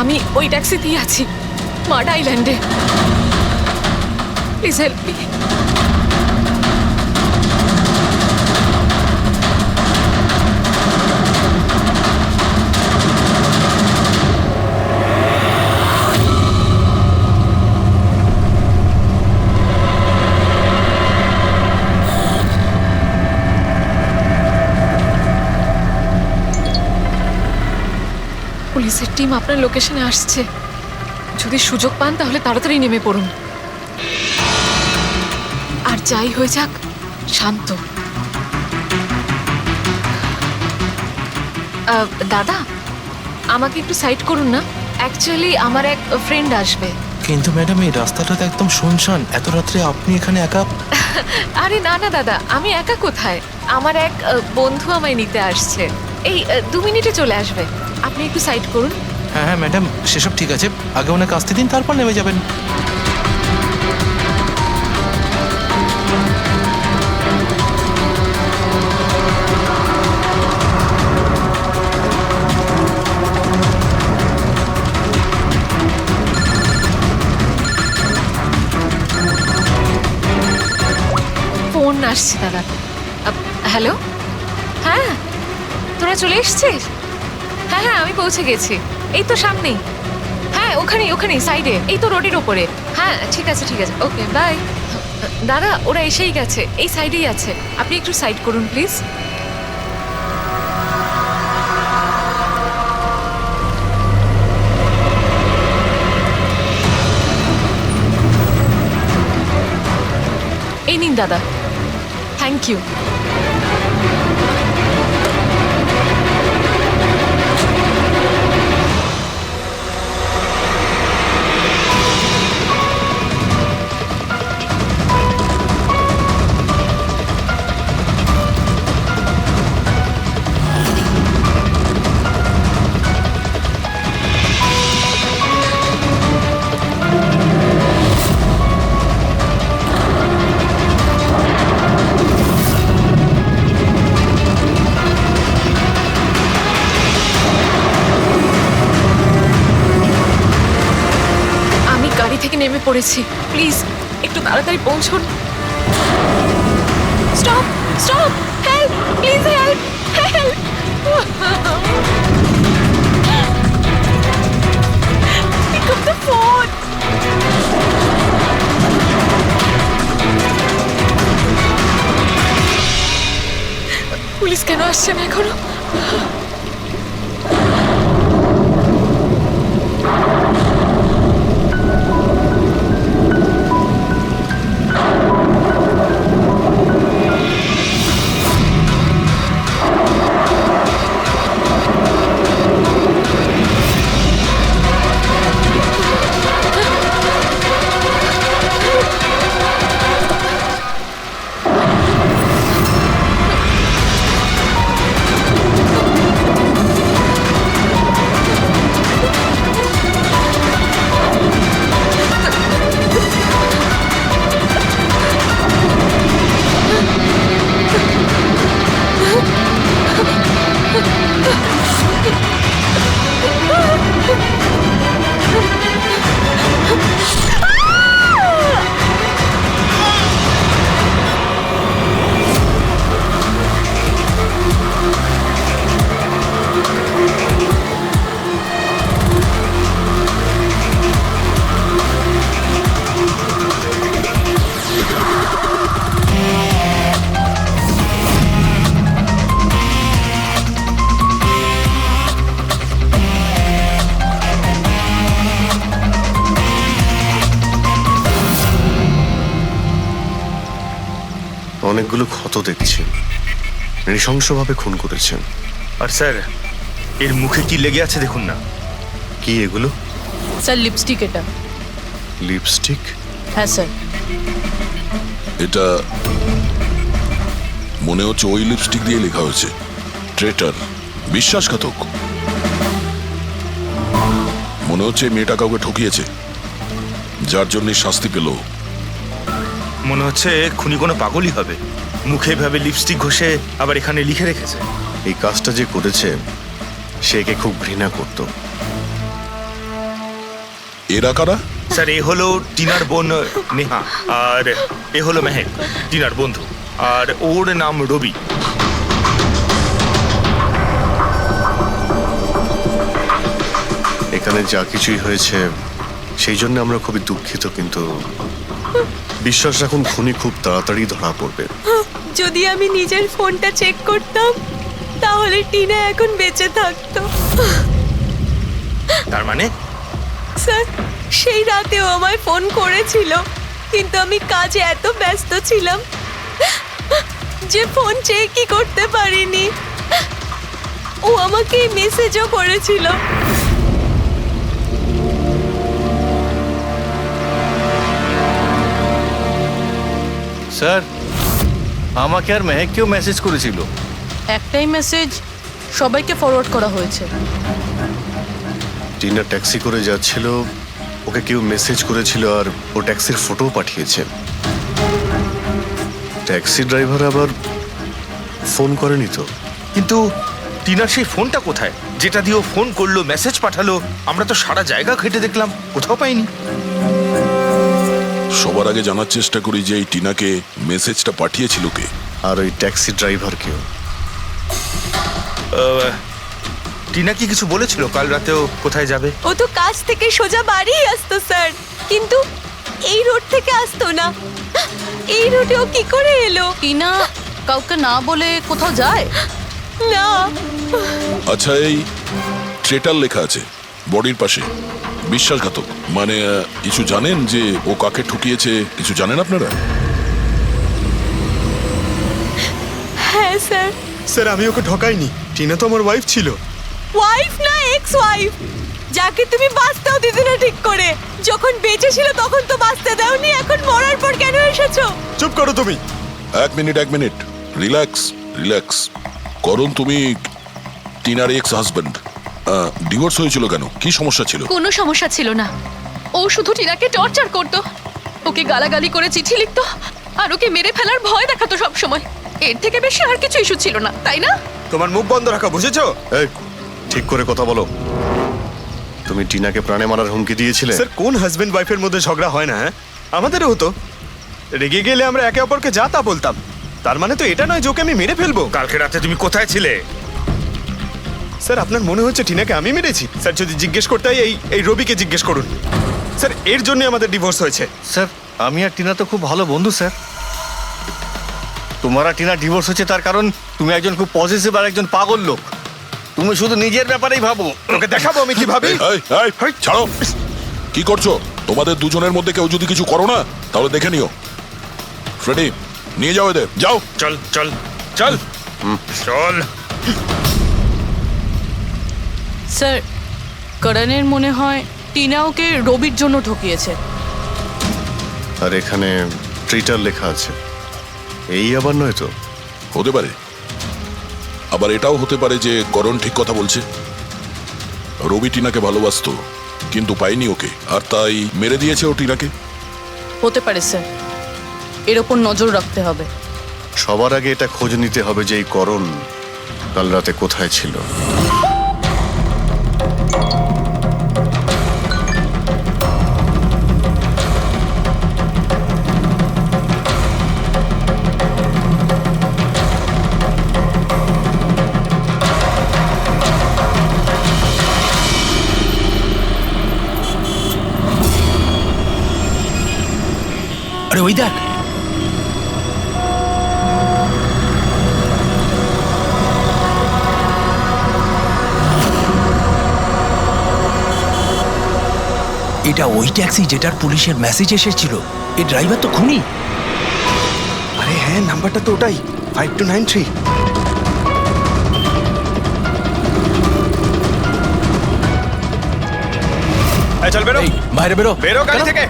[SPEAKER 8] আমি ওই ট্যাক্সিতেই আছি, মাড আইল্যান্ডে। Please help me. পুলিশের টিম আপনার লোকেশনে আসছে। যদি সুযোগ পান তাহলে তাড়াতাড়ি নেমে পড়ুন। আর যাই হয়ে যাক, শান্ত। দাদা, আমাকে একটু সাইড করুন না। অ্যাকচুয়ালি আমার এক ফ্রেন্ড আসবে।
[SPEAKER 5] কিন্তু ম্যাডাম এই রাস্তাটা তো একদম শুনশান, এত রাত্রে আপনি এখানে একা?
[SPEAKER 8] আরে না না দাদা, আমি একা কোথায়, আমার এক বন্ধু আমায় নিতে আসছে। এই 2 মিনিটে চলে আসবে। আপনি একটু সাইড করুন।
[SPEAKER 5] হ্যাঁ হ্যাঁ ম্যাডাম, সেসব ঠিক আছে, আগে ওনাকে আসতে দিন, তারপর নেমে যাবেন।
[SPEAKER 8] ফোন আসছে দাদা। হ্যালো, হ্যাঁ তোরা চলে এসছিস? হ্যাঁ হ্যাঁ, আমি পৌঁছে গেছি, এই তো সামনেই। হ্যাঁ ওখানেই ওখানেই সাইডে, এই তো রোডের ওপরে। হ্যাঁ ঠিক আছে ঠিক আছে, ওকে বাই। দাদা ওরা এসেই গেছে, এই সাইডেই আছে, আপনি একটু সাইড করুন প্লিজ। এই নিন দাদা, থ্যাংক ইউ। থেকে নেমে পড়েছি, প্লিজ একটু তাড়াতাড়ি পৌঁছুন। Stop stop, help please, help help. Pick up the phone. Police কেন আসছে না এখনো?
[SPEAKER 1] অনেকগুলো ক্ষত দেখছি। নৃশংসভাবে খুন করেছেন।
[SPEAKER 13] আর স্যার এর মুখে কি লেগে আছে দেখুন না।
[SPEAKER 1] কি এগুলো?
[SPEAKER 12] স্যার লিপস্টিক এটা।
[SPEAKER 1] লিপস্টিক?
[SPEAKER 12] হ্যাঁ স্যার।
[SPEAKER 3] এটা মনে হচ্ছে ওই লিপস্টিক দিয়ে লেখা হয়েছে ট্রেটার, বিশ্বাসঘাতক। মনে হচ্ছে মেয়েটা কাউকে ঠকিয়েছে, যার জন্য শাস্তি পেল।
[SPEAKER 13] মনে হচ্ছে খুনি কোনো পাগলই হবে, মুখে ভাবে লিপস্টিক ঘষে আবার এখানে লিখে রেখেছে।
[SPEAKER 1] এই কাজটা যে করেছে সে একে খুব ঘৃণা করত।
[SPEAKER 3] এরা কারা?
[SPEAKER 13] স্যার এ হলো টিনার বোন নেহা, আর এ হলো মেহেক, টিনার বন্ধু, আর ওর নাম রবি।
[SPEAKER 1] এখানে যা কিছুই হয়েছে সেই জন্য আমরা খুবই দুঃখিত, কিন্তু বিশ্বাস রাখুন খুনি খুব তাড়াতাড়ি ধরা পড়বে।
[SPEAKER 11] যদি আমি নিজের ফোনটা চেক করতাম তাহলে টিনা এখন বেঁচে থাকতো।
[SPEAKER 13] তার মানে
[SPEAKER 11] স্যার সেই রাতেও আমায় ফোন করেছিল, কিন্তু আমি কাজে এত ব্যস্ত ছিলাম যে ফোন চেকই করতে পারিনি। ও আমাকে মেসেজও করেছিল।
[SPEAKER 10] স্যার আমাকে আর মেহেককেও মেসেজ করেছিল।
[SPEAKER 12] একটাই মেসেজ সবাইকে ফরওয়ার্ড করা হয়েছে।
[SPEAKER 1] টিনা ট্যাক্সি করে যাচ্ছিল, ওকে কেউ মেসেজ করেছিল আর ও ট্যাক্সির ফটো পাঠিয়েছে। ট্যাক্সি ড্রাইভার আবার ফোন করেনি তো।
[SPEAKER 13] কিন্তু টিনার সেই ফোনটা কোথায়, যেটা দিয়ে ও ফোন করলো, মেসেজ পাঠালো? আমরা তো সারা জায়গা ঘেটে দেখলাম, কোথাও পাইনি।
[SPEAKER 3] সবার আগে জানার চেষ্টা করি যে এই টিনাকে মেসেজটা পাঠিয়েছিল কে,
[SPEAKER 1] আর ওই ট্যাক্সি ড্রাইভার কেউ।
[SPEAKER 13] টিনা কি কিছু বলেছিল কাল রাতেও কোথায় যাবে?
[SPEAKER 11] ও তো কাজ থেকে সোজা বাড়ি আসতো স্যার, কিন্তু এই রোড থেকে আসতো না। এই রোডে ও কি করে এলো?
[SPEAKER 12] টিনা কাউকে না বলে কোথাও যায়
[SPEAKER 11] না।
[SPEAKER 3] আচ্ছা এই ট্রেটার লেখা আছে বডির পাশে, বিশ্বাসঘাতক মানে কিছু জানেন যে ও কাকে ঠকিয়েছে? কিছু জানেন আপনারা?
[SPEAKER 11] হ্যাঁ স্যার।
[SPEAKER 6] স্যার আমি ওকে ঠকাইনি, টিনা তো আমার ওয়াইফ ছিল।
[SPEAKER 11] ওয়াইফ না এক্স ওয়াইফ, যাকে তুমি বাঁচতেও দিতে না ঠিক করে। যখন বেঁচে ছিল তখন তো বাঁচতে দাওনি, এখন মরার পর কেন এসেছো?
[SPEAKER 6] চুপ করো তুমি।
[SPEAKER 3] এক মিনিট, রিল্যাক্স রিল্যাক্স। করুন, তুমি টিনার এক্স হাজবেন্ড, ডিভোর্স হয়েছিল কেন? কি সমস্যা ছিল?
[SPEAKER 8] কোনো সমস্যা ছিল না, ও শুধু টিনাকে টর্চার করতো, ওকে গালাগালি করে চিঠি লিখতো আর ওকে মেরে ফেলার ভয় দেখাতো সব সময়। এর থেকে বেশি আর কিছু ইস্যু ছিল না, তাই না?
[SPEAKER 6] তোমার মুখ বন্ধ রাখা, বুঝেছো?
[SPEAKER 1] এই ঠিক করে কথা বলো। তুমি টিনাকে প্রাণে মারার হুমকি দিয়েছিলে?
[SPEAKER 6] স্যার কোন হাজবেন্ড ওয়াইফের মধ্যে ঝগড়া হয় না? হ্যাঁ আমাদেরও হতো। রেগে গেলে আমরা একে অপরকে যা তা বলতাম। তার মানে তো এটা নয় যে ওকে আমি মেরে ফেলবো।
[SPEAKER 13] কালকে রাতে তুমি কোথায় ছিলে?
[SPEAKER 6] স্যার আপনার মনে হচ্ছে টিনাকে আমি মেরেছি? স্যার যদি জিজ্ঞেস করতে হয় এই রবিকে জিজ্ঞেস করুন। স্যার এর জন্য আমাদের ডিভোর্স হয়েছে।
[SPEAKER 10] স্যার আমি আর টিনা তো খুব ভালো বন্ধু স্যার। তোমার আর টিনা ডিভোর্স হচ্ছে তার কারণ তুমি একজন খুব পজিটিভ আর একজন পাগল লোক। তুমি শুধু নিজের ব্যাপারেই ভাবো।
[SPEAKER 6] ওকে দেখাবো আমি কি ভাবি।
[SPEAKER 3] এই, ছাড়ো। কি করছো? তোমাদের দুজনের মধ্যে কেউ যদি কিছু করো না তাহলে দেখে নিও। ফ্রেডি নিয়ে যাও এদের, যাও।
[SPEAKER 13] চল চল চল চল।
[SPEAKER 12] স্যার করণের মনে হয় টিনা ওকে রবির জন্য ঠকিয়েছে।
[SPEAKER 1] আর এখানে ট্রিটার লেখা আছে, এই আবার নয় তো?
[SPEAKER 3] হতে পারে, আবার এটাও হতে পারে যে করণ ঠিক কথা বলছে। রবি টিনাকে ভালোবাসতো কিন্তু পায়নি ওকে, আর তাই মেরে দিয়েছে ও টিনাকে।
[SPEAKER 12] হতে পারে স্যার, এর ওপর নজর রাখতে হবে।
[SPEAKER 1] সবার আগে এটা খোঁজ নিতে হবে যে এই করণ কাল রাতে কোথায় ছিল।
[SPEAKER 5] আরে ওই দেখ,
[SPEAKER 14] এটা ওই ট্যাক্সি যেটার পুলিশের মেসেজ এসেছিল। এই ড্রাইভার তো খুনি।
[SPEAKER 6] আরে হ্যাঁ, নাম্বারটা তো ওটাই, 5293। চল বেরো,
[SPEAKER 5] বাইরে বেরো
[SPEAKER 6] বেরো গাড়ি থেকে,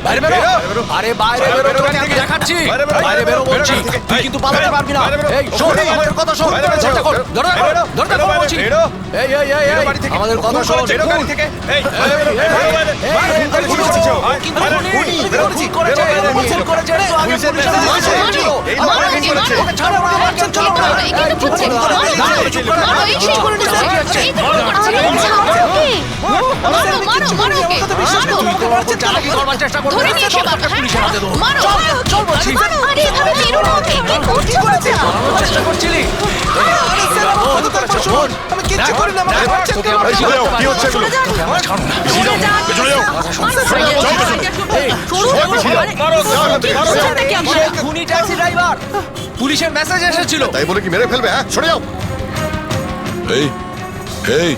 [SPEAKER 5] বাইরে বেরো
[SPEAKER 6] বেরো।
[SPEAKER 5] আরে বাইরে
[SPEAKER 6] বেরো,
[SPEAKER 5] বেরো
[SPEAKER 6] বেরো
[SPEAKER 5] তোকে
[SPEAKER 6] গাড়ি
[SPEAKER 5] আমি
[SPEAKER 6] থেকে।
[SPEAKER 5] দেখাচ্ছি
[SPEAKER 6] বাইরে বেরো,
[SPEAKER 5] বাইরে বেরো
[SPEAKER 6] বেরো
[SPEAKER 5] বলছি
[SPEAKER 6] গাড়ি থেকে।
[SPEAKER 5] তুই কিন্তু পালাতে পারবি না
[SPEAKER 6] বাইরে বেরো।
[SPEAKER 5] এই শোন
[SPEAKER 6] বাইরে বেরো।
[SPEAKER 5] আমাদের কথা শোন
[SPEAKER 6] বাইরে বেরো,
[SPEAKER 5] চেষ্টা কর
[SPEAKER 6] বেরো।
[SPEAKER 5] দরকার
[SPEAKER 6] বেরো,
[SPEAKER 5] দরকার
[SPEAKER 6] বেরো,
[SPEAKER 5] বলছি
[SPEAKER 6] বেরো।
[SPEAKER 5] এই এই এই
[SPEAKER 6] বেরো
[SPEAKER 5] এই
[SPEAKER 6] বাড়ি থেকে।
[SPEAKER 5] আমাদের কথা শোন
[SPEAKER 6] বেরো গাড়ি থেকে। এই,
[SPEAKER 5] এই,
[SPEAKER 6] বেরো,
[SPEAKER 5] এই,
[SPEAKER 6] বেরো,
[SPEAKER 5] এই,
[SPEAKER 6] বেরো।
[SPEAKER 5] এই,
[SPEAKER 6] বাইরে,
[SPEAKER 5] এই,
[SPEAKER 6] বাইরে,
[SPEAKER 5] খুনি
[SPEAKER 6] খুনি
[SPEAKER 5] করেছে,
[SPEAKER 6] করেছে।
[SPEAKER 5] কিন্তু
[SPEAKER 6] বাইরে,
[SPEAKER 5] খুনি,
[SPEAKER 6] খুনি,
[SPEAKER 5] খুনি
[SPEAKER 6] বেরো,
[SPEAKER 5] করেছে,
[SPEAKER 6] বেরো,
[SPEAKER 5] এই,
[SPEAKER 6] বেরো,
[SPEAKER 5] খুনি
[SPEAKER 6] বেরো।
[SPEAKER 5] করেছে রে, আগে
[SPEAKER 6] পুলিশের
[SPEAKER 5] পুলিশের
[SPEAKER 6] কাছে
[SPEAKER 5] কাছে
[SPEAKER 6] মারো,
[SPEAKER 5] ছিল।
[SPEAKER 6] এই লোক
[SPEAKER 5] আমাকে
[SPEAKER 6] আমাকে
[SPEAKER 5] মারো,
[SPEAKER 6] করেছে।
[SPEAKER 5] ওকে ছাড়ো, ওকে মারছেন, চলো,
[SPEAKER 7] এই কিন্তু করছে, মারো,
[SPEAKER 5] চুপ করো,
[SPEAKER 7] মারো, এই সেই করুন, স্যার। এই তো করছে, ছাড়ো ওকে। মারো, মারো, মারো ওকে, মারো।
[SPEAKER 5] আমাকে মারছেন, চালাকি করবার চেষ্টা করবে
[SPEAKER 7] ধরে নিয়ে এসে বাবা, হ্যাঁ,
[SPEAKER 5] পুলিশের হাতে দাও
[SPEAKER 7] মারো, মারো,
[SPEAKER 5] চল বলছি
[SPEAKER 7] মারো। আরে এভাবে মেরো না ওকে, কি করছো বাচ্চা?
[SPEAKER 5] পালানোর চেষ্টা করছিলি আমি কিচ্ছু করি না আমাকে মারছেন কেন?
[SPEAKER 1] কি হচ্ছে এগুলো?
[SPEAKER 5] খুনি ট্যাক্সি ড্রাইভার পুলিশের মেসেজ এসেছিল
[SPEAKER 1] তাই বলে কি মেরে ফেলবে? হ্যাঁ, সরে যাও।
[SPEAKER 3] এই এই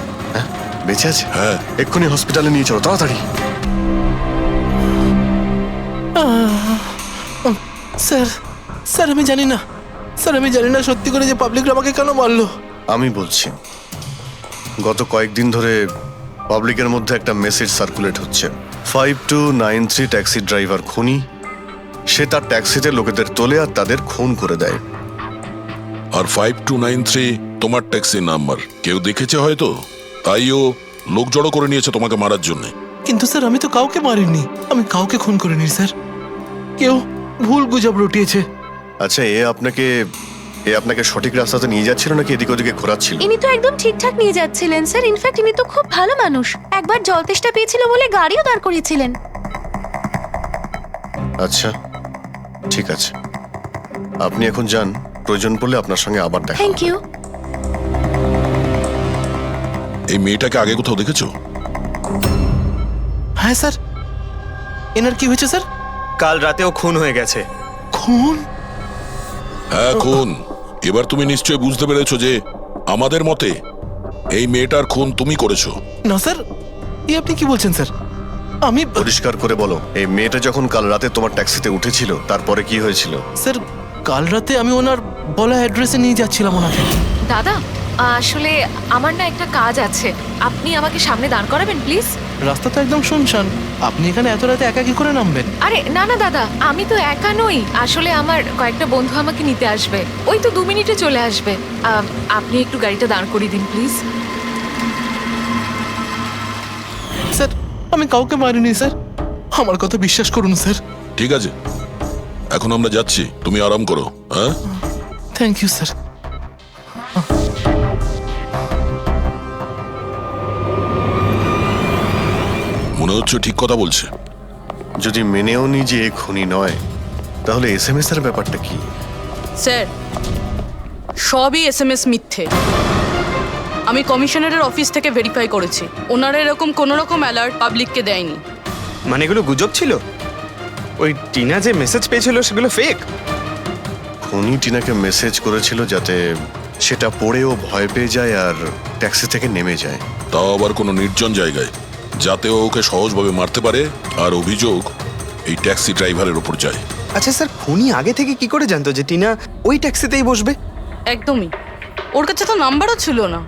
[SPEAKER 1] বেঁচে আছে?
[SPEAKER 3] হ্যাঁ
[SPEAKER 1] এক্ষুনি হসপিটালে নিয়ে চলো, তাড়াতাড়ি।
[SPEAKER 5] স্যার স্যার আমি জানি না স্যার আমি জানি না সত্যি করে যে পাবলিকরা আমাকে কেন মারলো
[SPEAKER 1] আমি বলছি, গত কয়েকদিন ধরে পাবলিকের মধ্যে একটা মেসেজ সার্কুলেট হচ্ছে, 5293 ট্যাক্সি ড্রাইভার খুনি। সে তার ট্যাক্সিতে লোকেদের তোলে আর তাদের খুন করে দেয়।
[SPEAKER 3] আর 5293 তোমার ট্যাক্সি নাম্বার কেউ দেখেছে হয়তো, তাই ও লোক জড়ো করে নিয়েছে তোমাকে মারার জন্য।
[SPEAKER 5] কিন্তু স্যার আমি তো কাউকে মারিনি, আমি কাউকে খুন করিনি স্যার, কেউ ভুল গুজব রটিয়েছে।
[SPEAKER 1] আচ্ছা, এ আপনাকে সঠিক রাস্তাতে নিয়ে যাচ্ছিল নাকি এদিক ওদিকে ঘোরাচ্ছিল?
[SPEAKER 11] ইনি তো একদম ঠিকঠাক নিয়ে যাচ্ছিলেন স্যার। ইনফ্যাক্ট ইনি তো খুব ভালো মানুষ। একবার জল তেষ্টা পেয়েছিল বলে গাড়িও দাঁড় করিয়েছিলেন।
[SPEAKER 1] আচ্ছা, ঠিক আছে, আপনি এখন যান, প্রয়োজন পড়লে আপনার সঙ্গে আবার দেখা
[SPEAKER 11] থ্যাংক ইউ।
[SPEAKER 3] এই মেয়েটাকে আগে কোথাও দেখেছো?
[SPEAKER 5] হ্যাঁ স্যার। এনার কি হয়েছে স্যার?
[SPEAKER 6] কাল রাতেও খুন হয়ে গেছে।
[SPEAKER 5] খুন?
[SPEAKER 3] হ্যাঁ খুন। এবার তুমি নিশ্চয়ই বুঝতে পেরেছো যে আমাদের মতে এই মেয়েটার খুন তুমি করেছো।
[SPEAKER 5] না স্যার, আপনি কি বলছেন স্যার? আমি
[SPEAKER 1] পরিষ্কার করে বলো, এই মেয়েটা যখন কাল রাতে তোমার ট্যাক্সিতে উঠেছিল তারপরে কি হয়েছিল?
[SPEAKER 5] স্যার কাল রাতে আমি ওনার বলা অ্যাড্রেসে নিয়ে যাচ্ছিলাম ওনাকে।
[SPEAKER 8] দাদা আসলে আমার না একটা কাজ আছে, আপনি আমাকে সামনে দাঁড় করাবেন প্লিজ।
[SPEAKER 5] রাস্তা তো একদম শুনশান, আপনি এখানে এত রাতে একা কি করে নামবেন?
[SPEAKER 8] আরে না না দাদা, আমি তো একা নই, আসলে আমার কয়েকটা বন্ধু আমাকে নিতে আসবে, ওই তো 2 মিনিটে চলে আসবে। আপনি একটু গাড়িটা দাঁড় করিয়ে দিন প্লিজ।
[SPEAKER 5] স্যার আমি কাউকে মারিনি স্যার, আমার কথা বিশ্বাস করুন স্যার।
[SPEAKER 3] ঠিক আছে, এখন আমরা যাচ্ছি, তুমি আরাম করো। হ্যাঁ
[SPEAKER 5] থ্যাংক ইউ স্যার।
[SPEAKER 3] মনে হচ্ছে ঠিক কথা বলছে।
[SPEAKER 1] যদি মেনেও নি যে এ খুনি নয়, তাহলে এসএমএস এর ব্যাপারটা কি?
[SPEAKER 12] স্যার সবই এসএমএস মিথ্যে। আমি কমিশনারের অফিস থেকে ভেরিফাই করেছি, ওনারা এরকম কোনো রকম অ্যালার্ট পাবলিককে দেয়নি।
[SPEAKER 6] মানে এগুলো গুজব ছিল? ওই টিনা যে মেসেজ পেয়েছিল সেগুলো ফেক?
[SPEAKER 1] খুনি টিনাকে মেসেজ করেছিল যাতে সেটা পড়েও ভয় পেয়ে যায় আর ট্যাক্সি থেকে নেমে যায়।
[SPEAKER 3] তাও আবার কোনো নির্জন জায়গায়, যাতে ও ওকে সহজভাবে মারতে পারে আর অভিযোগ এই ট্যাক্সি ড্রাইভারের ওপর যায়।
[SPEAKER 6] আচ্ছা স্যার, খুনি আগে থেকে কি করে জানতো যে টিনা ওই ট্যাক্সিতেই বসবে?
[SPEAKER 12] একদমই, ওর কাছে তো নাম্বারও ছিল না।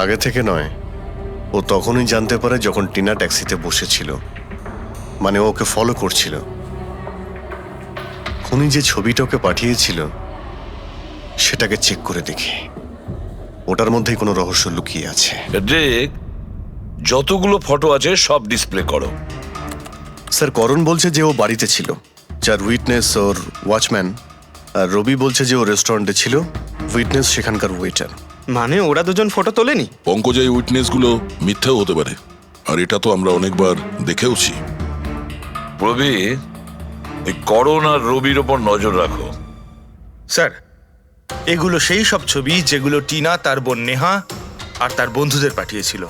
[SPEAKER 1] আগে থেকে নয়, ও তখনই জানতে পারে যখন টিনা ট্যাক্সিতে বসেছিল, মানে ও ওকে ফলো করছিল। খুনি যে ছবিটা ওকে পাঠিয়েছিল সেটাকে চেক করে দেখি, ওটার মধ্যেই কোনো রহস্য লুকিয়ে আছে।
[SPEAKER 9] দেখ, যতগুলো ফটো আছে সব ডিসপ্লে করো।
[SPEAKER 1] স্যার, করণ বলছে যে ও বাড়িতে ছিল, যার উইটনেস ওর ওয়াচম্যান, আর রবি বলছে যে ও রেস্টুরেন্টে ছিল, উইটনেস সেখানকার ওয়েটার।
[SPEAKER 6] মানে ওরা দুজন ফটো তোলেনি?
[SPEAKER 3] পঙ্কজ, এই উইটনেসগুলো মিথ্যেও হতে পারে, আর এটা তো আমরা অনেকবার দেখেওছি।
[SPEAKER 9] রবি, এই করণ আর রবির ওপর নজর রাখো।
[SPEAKER 13] স্যার, এগুলো সেই সব ছবি যেগুলো টিনা তার বোন নেহা আর তার বন্ধুদের পাঠিয়েছিল।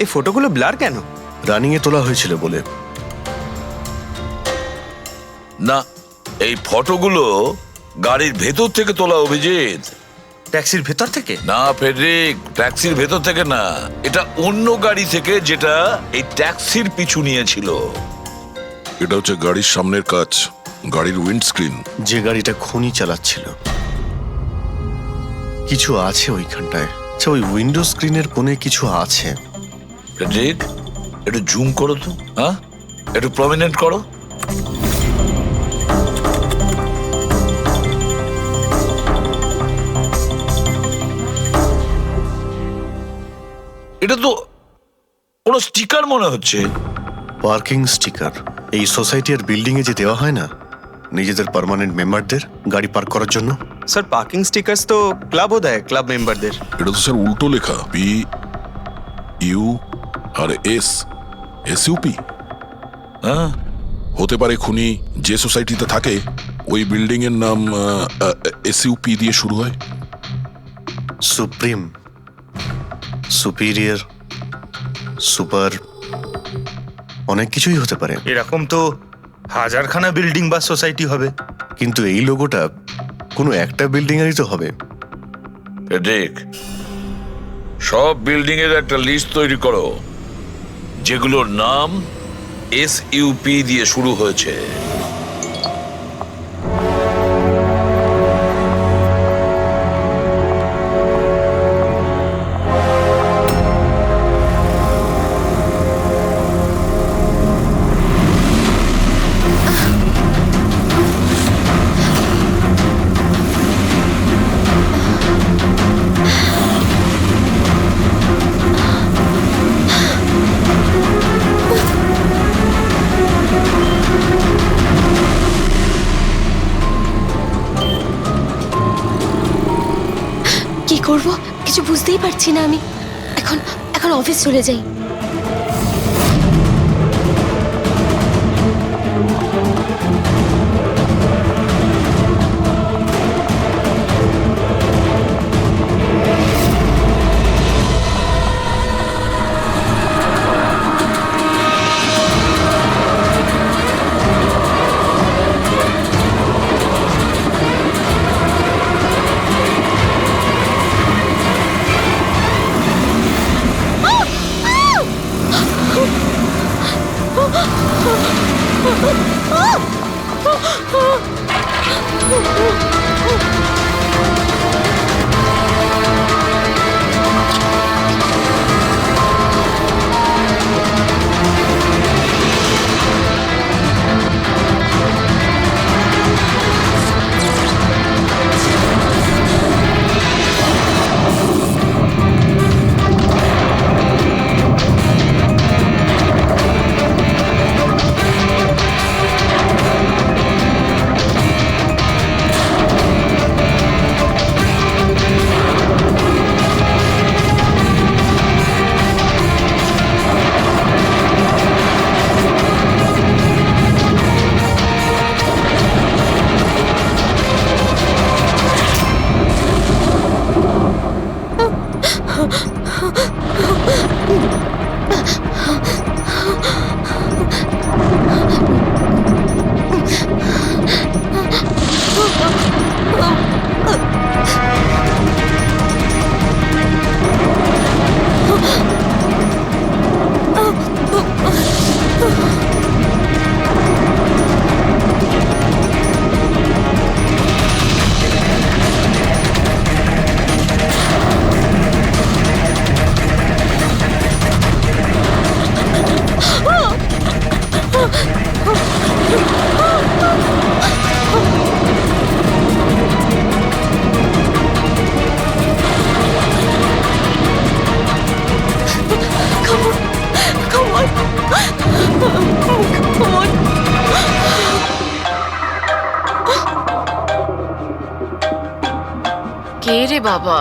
[SPEAKER 6] এই ফটোগুলো ব্লার কেন?
[SPEAKER 1] রানিং এ তোলা হয়েছিল বলে।
[SPEAKER 9] না, এই ফটোগুলো গাড়ির ভেতর থেকে তোলা, অভিজিৎ।
[SPEAKER 13] ট্যাক্সির ভেতর থেকে?
[SPEAKER 9] না ফেডরিক, ট্যাক্সির ভেতর থেকে না, এটা অন্য গাড়ি থেকে যেটা এই ট্যাক্সির পিছু নিয়েছিল।
[SPEAKER 3] এটা হচ্ছে গাড়ির সামনের কাচ, গাড়ির উইন্ডস্ক্রিন।
[SPEAKER 1] যে গাড়িটা খুনি চালাচ্ছিল। কিছু আছে ওইখানটায়। আচ্ছা, ওই উইন্ডো স্ক্রিনের কোণে কিছু আছে।
[SPEAKER 9] দেখ, একটু জুম করো তো, হ্যাঁ, একটু প্রমিনেন্ট করো। এটা তো কোনো স্টিকার মনে হচ্ছে।
[SPEAKER 1] Parking sticker. এই সোসাইটির বিল্ডিং এ যে দেওয়া হয় না নিজেদের পার্মানেন্ট মেম্বারদের গাড়ি পার্ক করার জন্য।
[SPEAKER 6] স্যার পার্কিং স্টিকার্স তো ক্লাবও দেয়, ক্লাব মেম্বারদের।
[SPEAKER 3] এটা তো স্যার উল্টো লেখা, P U R S, SUP.
[SPEAKER 9] হ্যাঁ,
[SPEAKER 3] হতে পারে খুনি যে সোসাইটিতে থাকে ওই বিল্ডিং এর নাম এসইউপি দিয়ে শুরু হয়।
[SPEAKER 1] সুপ্রিম, সুপিরিয়র, সুপার, অনেক কিছুই হতে পারে।
[SPEAKER 13] এরকম তো হাজারখানা বিল্ডিং বা সোসাইটি হবে।
[SPEAKER 1] কিন্তু এই লোগোটা কোনো একটা বিল্ডিং এরই তো হবে।
[SPEAKER 9] দেখ, সব বিল্ডিং এর একটা লিস্ট তৈরি করো যেগুলোর নাম এসইউপি দিয়ে শুরু হয়েছে।
[SPEAKER 11] কি করব কিছু বুঝতেই পারছি না আমি। এখন এখন অফিস চলে যাই।
[SPEAKER 8] কে রে বাবা?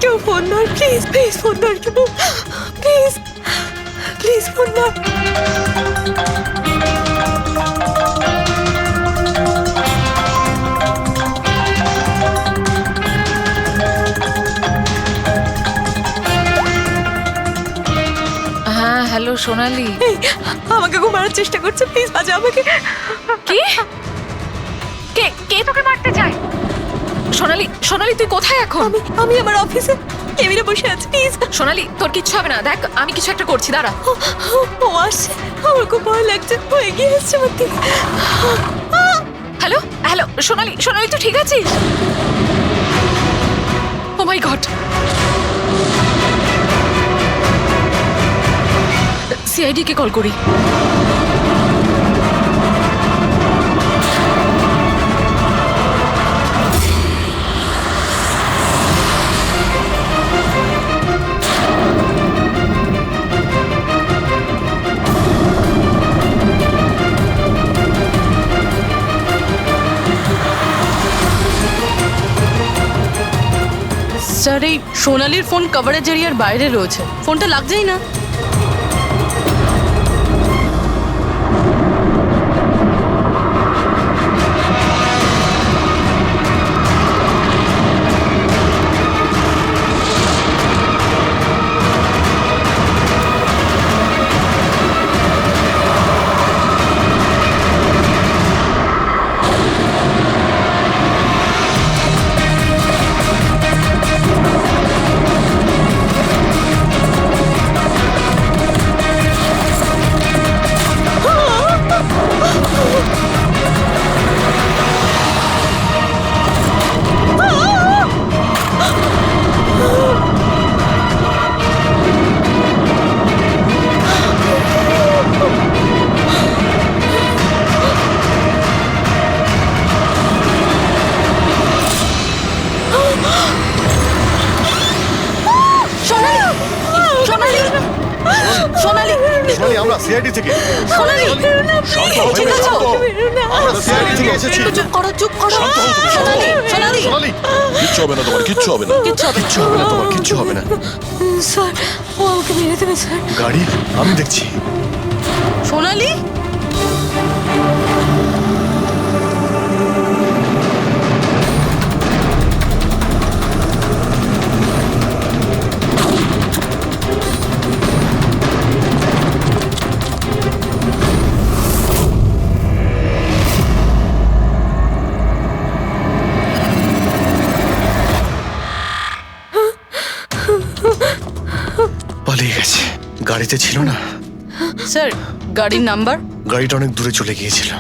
[SPEAKER 11] কেউ ফোন ধর, প্লিজ প্লিজ ফোন ধর, কেউ প্লিজ প্লিজ ফোন ধর।
[SPEAKER 8] হ্যাঁ, হ্যালো সোনালি।
[SPEAKER 11] এই, আমাকে খুব মারার চেষ্টা করছে, প্লিজ বাঁচা আমাকে।
[SPEAKER 8] কি? কে কে তোকে মারতে চায়? সোনালি, সোনালি তুই কোথায় এখন?
[SPEAKER 11] আমি আমার অফিসে। টেবিলে বসে আছে প্লিজ।
[SPEAKER 8] সোনালি, তোর কিচ্ছু হবে না, দেখ আমি কিছু একটা করছি, দাঁড়া।
[SPEAKER 11] ও আসছে, আমার খুব ভয় লাগছে, ও এগিয়ে আসছে আমার দিকে।
[SPEAKER 8] হ্যালো হ্যালো, সোনালি, সোনালি তুই ঠিক আছিস? ও মাই গড, সিআইডি কে কল করি।
[SPEAKER 12] স্যার, এই সোনালির ফোন কভারেজ এরিয়ার বাইরে রয়েছে, ফোনটা লাগছেই না। সোনালি,
[SPEAKER 1] সোনালি, আমরা সিআইডি থেকে
[SPEAKER 12] সোনালি,
[SPEAKER 3] শান্ত হও,
[SPEAKER 12] ঠিক আছে?
[SPEAKER 1] আমরা সিআইডি থেকে এসেছি।
[SPEAKER 12] চুপ করো, চুপ করো। সোনালি, সোনালি,
[SPEAKER 1] সোনালি,
[SPEAKER 3] কিচ্ছু হবে না তোমার, কিচ্ছু হবে না।
[SPEAKER 12] কিচ্ছু হবে না।
[SPEAKER 1] কিচ্ছু হবে না তোমার, কিচ্ছু হবে না।
[SPEAKER 11] স্যার, ও আমাকে মেরে দেবে স্যার।
[SPEAKER 1] গাড়ি আমি দেখছি।
[SPEAKER 12] সোনালি,
[SPEAKER 1] পালিয়ে গেছে, গাড়িতে ছিল না।
[SPEAKER 12] স্যার গাড়ির নাম্বার?
[SPEAKER 1] গাড়িটা অনেক দূরে চলে গিয়েছিল,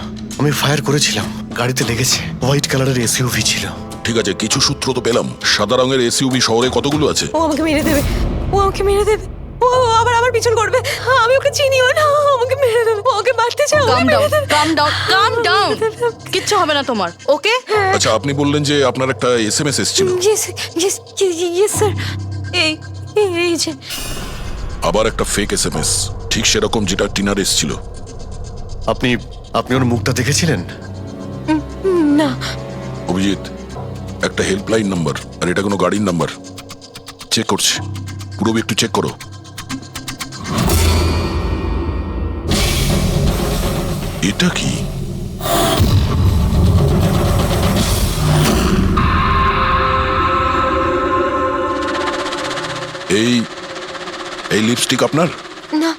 [SPEAKER 1] আমি ফায়ার করেছিলাম, গাড়িতে লেগেছে। হোয়াইট কালারের এসইউভি ছিল।
[SPEAKER 3] ঠিক আছে, কিছু সূত্র তো পেলাম। সাদা রঙের এসইউভি শহরে কতগুলো আছে?
[SPEAKER 11] ও আমাকে মেরে দেবে, ও আমাকে মেরে দেবে, ও আবার আমার পিছন করবে। আমি ওকে চিনিও না, ও আমাকে মেরে দেবে, ও ওকে মারতে চাও।
[SPEAKER 12] কাম ডাউন, কাম ডাউন, কাম ডাউন। কিচ্ছু হবে না তোমার, ওকে?
[SPEAKER 3] আচ্ছা, আপনি বললেন যে আপনার একটা এসএমএস এসেছিল।
[SPEAKER 11] Yes yes yes sir. এই এই যে
[SPEAKER 3] আবার একটা ফেক এসএমএস, ঠিক সেরকম যেটা টিনার এসেছিল।
[SPEAKER 1] আপনি আপনি ওর মুখটা দেখেছিলেন?
[SPEAKER 11] না।
[SPEAKER 3] অভিজিৎ, একটা হেল্পলাইন নাম্বার, আর এটা কোনো গাড়ির নাম্বার। চেক করছি, পুরো একটু চেক করো। এটা কি? এই এই লিপস্টিক আপনার?
[SPEAKER 11] না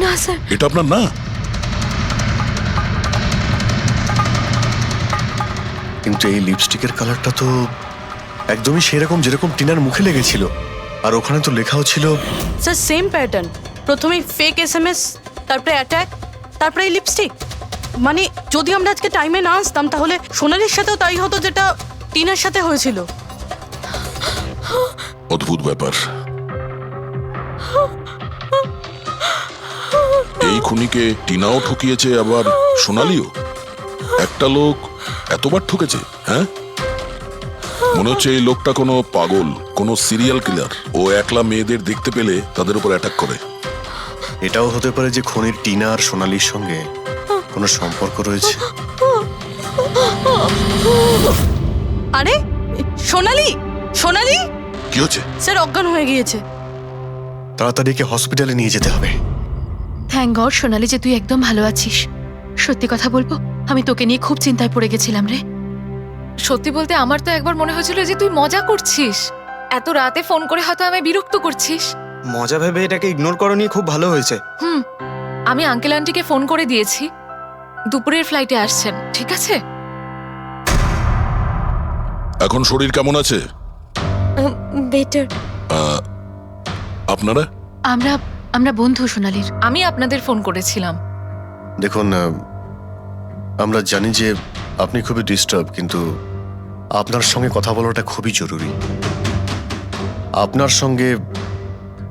[SPEAKER 11] না স্যার।
[SPEAKER 3] এটা আপনার না?
[SPEAKER 1] কিন্তু এই লিপস্টিকের কালারটা তো একদমই সেরকম যেরকম টিনার মুখে লেগেছিল, আর ওখানে তো লেখাও ছিল।
[SPEAKER 12] স্যার সেম প্যাটার্ন, প্রথমে ফেক এসএমএস, তারপরে অ্যাটাক, তারপরে এই লিপস্টিক। মানে যদি আমরা আজকে টাইমে না আসতাম তাহলে সোনালির সাথেও তাই হতো যেটা টিনার সাথে হয়েছিল।
[SPEAKER 3] অদ্ভুত ব্যাপার। এই খুনিকে টিনাও ঠকিয়েছে, আবার সোনালিও। একটা লোক এতবার ঠকেছে, হ্যাঁ? মনে হচ্ছে এই লোকটা কোনো পাগল, কোনো সিরিয়াল কিলার। ও একলা মেয়েদের দেখতে পেলে তাদের উপর অ্যাটাক করে।
[SPEAKER 1] এটাও হতে পারে যে খনির টিনা আর সোনালির সঙ্গে কোনো সম্পর্ক রয়েছে।
[SPEAKER 12] আরে সোনালি, সোনালি!
[SPEAKER 3] কি হচ্ছে?
[SPEAKER 12] স্যার অজ্ঞান হয়ে গিয়েছে।
[SPEAKER 1] তাড়াতাড়ি একে হসপিটালে নিয়ে যেতে হবে।
[SPEAKER 8] থ্যাংক গড সোনালি যে তুই একদম ভালো আছিস। সত্যি কথা বলবো, আমি তোকে নিয়ে খুব চিন্তায় পড়ে গেছিলাম রে। সত্যি বলতে আমার তো একবার মনে হয়েছিল যে তুই মজা করছিস, এত রাতে ফোন করে হয়তো আমায় বিরক্ত করছিস।
[SPEAKER 6] মজা ভেবে এটাকে ইগনোর করনি, খুব ভালো হয়েছে।
[SPEAKER 8] আমি আঙ্কেল আন্টিকে ফোন করে দিয়েছি, দুপুরের ফ্লাইটে আসছেন, ঠিক আছে?
[SPEAKER 3] এখন শরীর কেমন আছে?
[SPEAKER 11] বেটার।
[SPEAKER 3] আপনারা?
[SPEAKER 8] আমরা আমরা বন্ধু সোনালির। আমি আপনাদের ফোন করেছিলাম।
[SPEAKER 1] দেখুন আমরা জানি যে আপনি খুবই ডিস্টার্ব, কিন্তু আপনার সঙ্গে কথা বলাটা খুবই জরুরি। আপনার সঙ্গে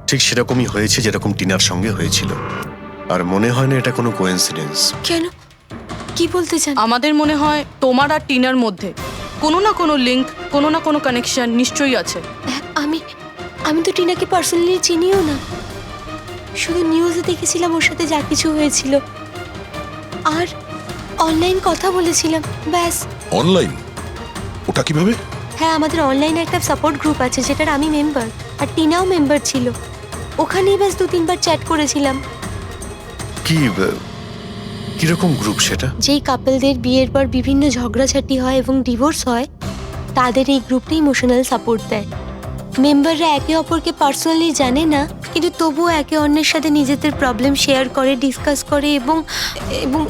[SPEAKER 1] ঠিক সেরকমই হয়েছে যেরকম টিনার সঙ্গে হয়েছিল, আর মনে হয় না এটা কোনো কোইন্সিডেন্স।
[SPEAKER 11] কেন, কি বলতে চান?
[SPEAKER 12] আমাদের মনে হয় তোমার আর টিনার মধ্যে কোনো না কোনো লিঙ্ক, কোনো না কোনো কানেকশন নিশ্চয়ই আছে।
[SPEAKER 11] আমি আমি তো টিনাকে পার্সোনালি চিনিও না, শুধু নিউজে দেখেছিলাম ওর সাথে যা কিছু হয়েছিল, আর অনলাইন কথা বলেছিলাম, ব্যাস।
[SPEAKER 3] অনলাইন? ওটা কিভাবে?
[SPEAKER 11] হ্যাঁ, আমাদের অনলাইনে একটা সাপোর্ট গ্রুপ আছে যেটার আমি মেম্বার, আর টিনাও মেম্বার ছিল। ওখানেই ব্যাস 2-3 বার চ্যাট করেছিলাম।
[SPEAKER 1] কিরকম গ্রুপ সেটা?
[SPEAKER 11] যেই কাপলদের বিয়ের পর বিভিন্ন ঝগড়াঝাটি হয় এবং ডিভোর্স হয়, তাদের এই গ্রুপটা ইমোশনাল সাপোর্ট দেয়। মেম্বাররা একে অপরকে পার্সোনালি জানে না, কিন্তু তবুও একে অন্যের সাথে নিজেদের প্রবলেম শেয়ার করে, ডিসকাস করে এবং এবং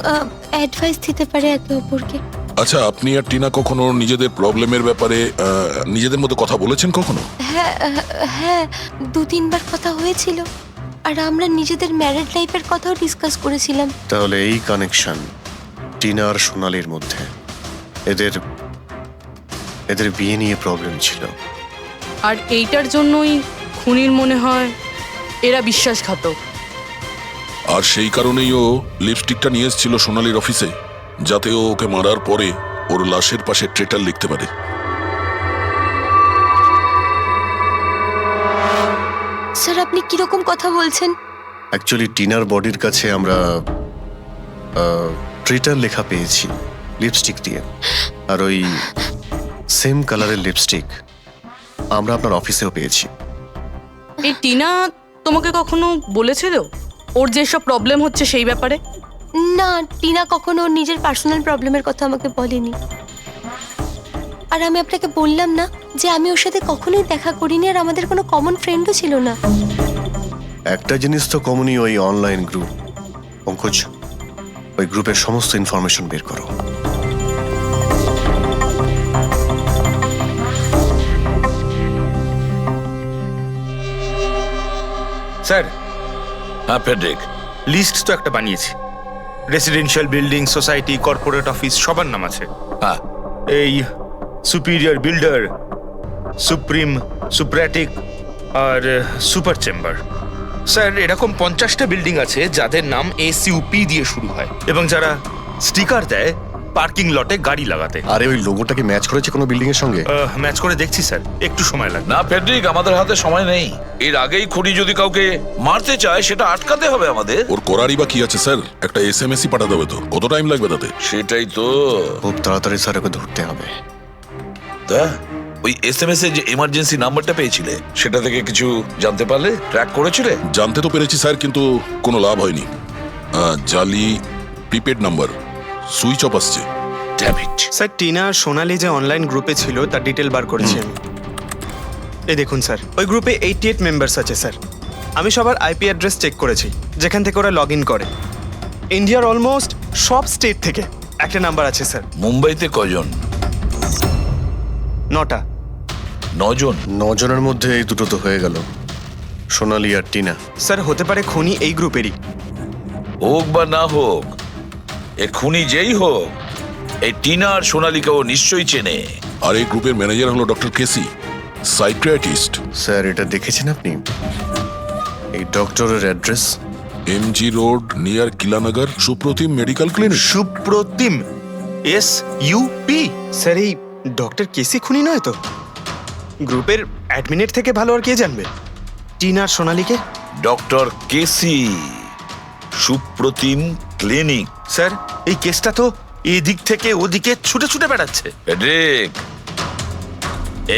[SPEAKER 11] অ্যাডভাইস দিতে পারে একে অপরকে।
[SPEAKER 3] আচ্ছা, আপনি আর টিনা কখনো নিজেদের প্রবলেমের ব্যাপারে নিজেদের মধ্যে কথা বলেছেন কখনো?
[SPEAKER 11] হ্যাঁ হ্যাঁ, 2-3 বার কথা হয়েছিল, আর আমরা নিজেদের ম্যারিড লাইফের কথাও ডিসকাস করেছিলাম।
[SPEAKER 1] তাহলে এই কানেকশন টিনা আর সোনালির মধ্যে, এদের বিয়ে নিয়ে প্রবলেম ছিল,
[SPEAKER 12] আর এইটার জন্যই খুনির মনে হয় এরা বিশ্বাসঘাতক।
[SPEAKER 3] আর সেই কারণেই ও লিপস্টিকটা নিয়ে এসেছিল সোনালির অফিসে, যাতে ও ওকে মারার পরে ওর লাশের পাশে ট্রেটার লিখতে পারে।
[SPEAKER 11] স্যার, আপনি কিরকম কথা বলছেন?
[SPEAKER 1] অ্যাকচুয়ালি টিনার বডির কাছে আমরা ট্রিটার লেখা পেয়েছি লিপস্টিক দিয়ে, আর ওই সেম কালারের লিপস্টিক আমরা আপনার অফিসেও পেয়েছি।
[SPEAKER 12] এই টিনা তোমাকে কখনো বলেছিল ওর যেসব প্রবলেম হচ্ছে সেই ব্যাপারে?
[SPEAKER 11] না, টিনা কখনো ওর নিজের পার্সোনাল প্রবলেমের কথা আমাকে বলেনি। আর আমি আপনাকে বললাম না যে আমি ওর সাথে কখনোই দেখা করিনি, আর আমাদের কোনো কমন ফ্রেন্ডও ছিল না।
[SPEAKER 1] একটা জিনিস তো কমনই, ওই অনলাইন গ্রুপ। পঙ্কজ, ওই গ্রুপের সমস্ত ইনফরমেশন বের করো।
[SPEAKER 13] স্যার,
[SPEAKER 9] হ্যাঁ ফেডরিক,
[SPEAKER 13] লিস্ট তো একটা বানিয়েছি। Residential building, society, corporate office সবার নাম আছে।
[SPEAKER 9] হ্যাঁ
[SPEAKER 13] এই সুপিরিয়র বিল্ডার, সুপ্রিম, সুপ্রাটিক আর সুপার চেম্বার। স্যার, এরকম 50টা বিল্ডিং আছে যাদের নাম SUP দিয়ে শুরু হয়, এবং যারা স্টিকার দেয় পার্কিং লটে গাড়ি লাগাতে।
[SPEAKER 1] আরে ওই লোগোটাকে ম্যাচ করেছে কোনো বিল্ডিং এর সঙ্গে?
[SPEAKER 13] ম্যাচ করে দেখছি স্যার, একটু সময় লাগবে।
[SPEAKER 9] না ফেডরিক, আমাদের হাতে সময় নেই। এর আগেই খুনি যদি কাউকে মারতে চায় সেটা আটকাতে হবে আমাদের।
[SPEAKER 3] ওর করারই বা কি আছে স্যার? একটা SMS-ই পাঠাতে হবে তো, কত টাইম লাগবে তাতে?
[SPEAKER 9] সেটাই তো।
[SPEAKER 1] খুব তাড়াতাড়ি স্যার ওকে ধরতে হবে।
[SPEAKER 9] তা ওই SMS এর যে এমার্জেন্সি নাম্বারটা পেয়েছিলে, সেটা থেকে কিছু জানতে পারলে? ট্র্যাক করেছিলে?
[SPEAKER 3] জানতে তো পেরেছি স্যার, কিন্তু কোনো লাভ হয়নি। জালি প্রিপেড নাম্বার, সুইচ অফ আসছে।
[SPEAKER 9] Damn it.
[SPEAKER 6] স্যার, টিনা আর সোনালি যে অনলাইন গ্রুপে ছিল তার ডিটেল বার করেছি আমি। এই দেখুন স্যার, ওই গ্রুপে 88 মেম্বার্স আছে স্যার। আমি সবার IP অ্যাড্রেস চেক করেছি, যেখান থেকে ওরা লগ ইন করে। ইন্ডিয়ার অলমোস্ট সব স্টেট থেকে একটা নাম্বার আছে স্যার।
[SPEAKER 9] মুম্বাইতে কজন?
[SPEAKER 6] 9টা।
[SPEAKER 9] 9 জন?
[SPEAKER 1] 9 জনের মধ্যে এই দুটো তো হয়ে গেল, সোনালি আর টিনা।
[SPEAKER 6] স্যার, হতে পারে খুনি এই গ্রুপেরই।
[SPEAKER 9] হোক বা না হোক, এ খুনি যেই হোক, এই টিনা আর সোনালিকে ও নিশ্চয়ই চেনে।
[SPEAKER 3] আর এই গ্রুপের ম্যানেজার হলো ডক্টর কেসি, সাইকিয়াট্রিস্ট।
[SPEAKER 1] স্যার, এটা দেখেছেন আপনি? এই ডক্টরের address
[SPEAKER 3] MG road near Kilanagar, Supratim medical clinic.
[SPEAKER 13] Supratim, SUP?
[SPEAKER 6] Sir, এই ডক্টর কেসি খুনি নয় তো? গ্রুপের অ্যাডমিনের থেকে ভালো আর কে জানবে টিনা আর সোনালিকে?
[SPEAKER 9] ডক্টর কেসি, সুপ্রতিম ক্লিনিক।
[SPEAKER 13] স্যার, এই কেসটা তো এদিক থেকে ওদিকে ছুটে ছুটে বেড়াচ্ছে।
[SPEAKER 9] ফেডরিক,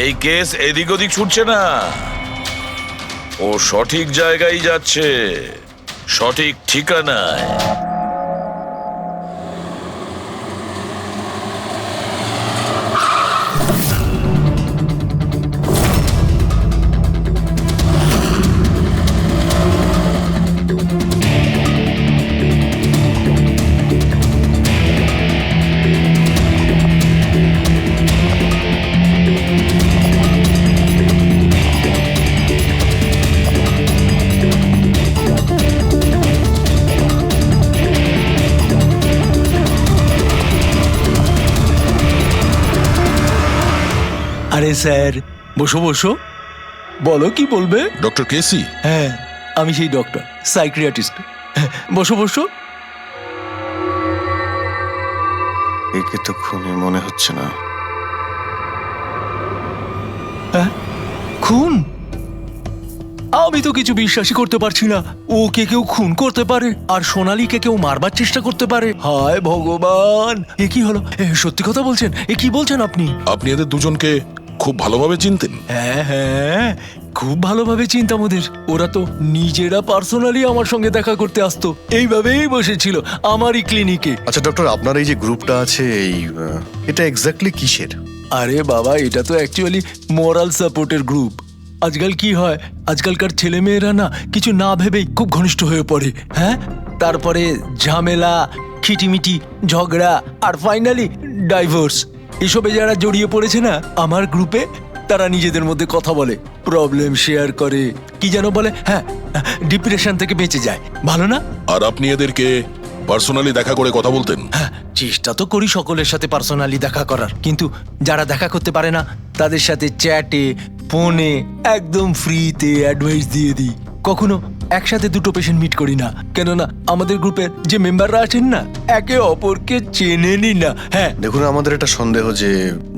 [SPEAKER 9] এই কেস এদিক ওদিক ছুটছে না, ও সঠিক জায়গায় যাচ্ছে, সঠিক ঠিকানায়।
[SPEAKER 14] আরে স্যার, বসো বসো, বলো কি বলবে।
[SPEAKER 3] ডক্টর কেসি,
[SPEAKER 14] হ্যাঁ, আমি সেই ডক্টর, সাইক্রিয়াটিস্ট। বসো বসো।
[SPEAKER 1] একে তো খুনি মনে হচ্ছে না।
[SPEAKER 14] খুন? আমি তো কিছু বিশ্বাসই করতে পারছি না। ওকে কেউ খুন করতে পারে আর সোনালীকে কেউ মারবার চেষ্টা করতে পারে? হায় ভগবান, এ কি হলো? সত্যি কথা বলছেন? এ কি বলছেন আপনি?
[SPEAKER 3] আপনি এদের দুজনকে খুব ভালোভাবে চিনতেন?
[SPEAKER 14] হ্যাঁ হ্যাঁ, খুব ভালোভাবে চিনতাম ওদের। ওরা তো নিজেরা পার্সোনালি আমার সঙ্গে দেখা করতে আসতো, এইভাবেই বসেছিল আমারই ক্লিনিকে।
[SPEAKER 1] আচ্ছা ডক্টর, আপনার এই যে গ্রুপটা আছে, এটা এক্স্যাক্টলি কিসের?
[SPEAKER 14] আরে বাবা, এটা তো অ্যাকচুয়ালি মোরাল সাপোর্টের গ্রুপ। আজকাল কি হয়, আজকালকার ছেলে মেয়েরা না কিছু না ভেবেই খুব ঘনিষ্ঠ হয়ে পড়ে। হ্যাঁ, তারপরে ঝামেলা, খিটিমিটি, ঝগড়া আর ফাইনালি ডাইভোর্স। এসবে যারা জড়িয়ে পড়েছে না আমার গ্রুপে, তারা নিজেদের মধ্যে কথা বলে, প্রবলেম শেয়ার করে, কি যেন বলে, হ্যাঁ, ডিপ্রেশন থেকে বেঁচে যায়। ভালো না?
[SPEAKER 3] আর আপনি এদেরকে পার্সোনালি দেখা করে কথা বলতেন?
[SPEAKER 14] হ্যাঁ, চেষ্টা তো করি সকলের সাথে পার্সোনালি দেখা করার, কিন্তু যারা দেখা করতে পারে না তাদের সাথে চ্যাটে, ফোনে একদম ফ্রিতে অ্যাডভাইস দিয়ে দিই। কখনো একসাথে দুটো পেশেন্ট মিট করি না, কেননা আমাদের গ্রুপের যে মেম্বাররা আছেন না একে অপরকে চেনেনি না। হ্যাঁ,
[SPEAKER 1] দেখুন, আমাদের একটা সন্দেহ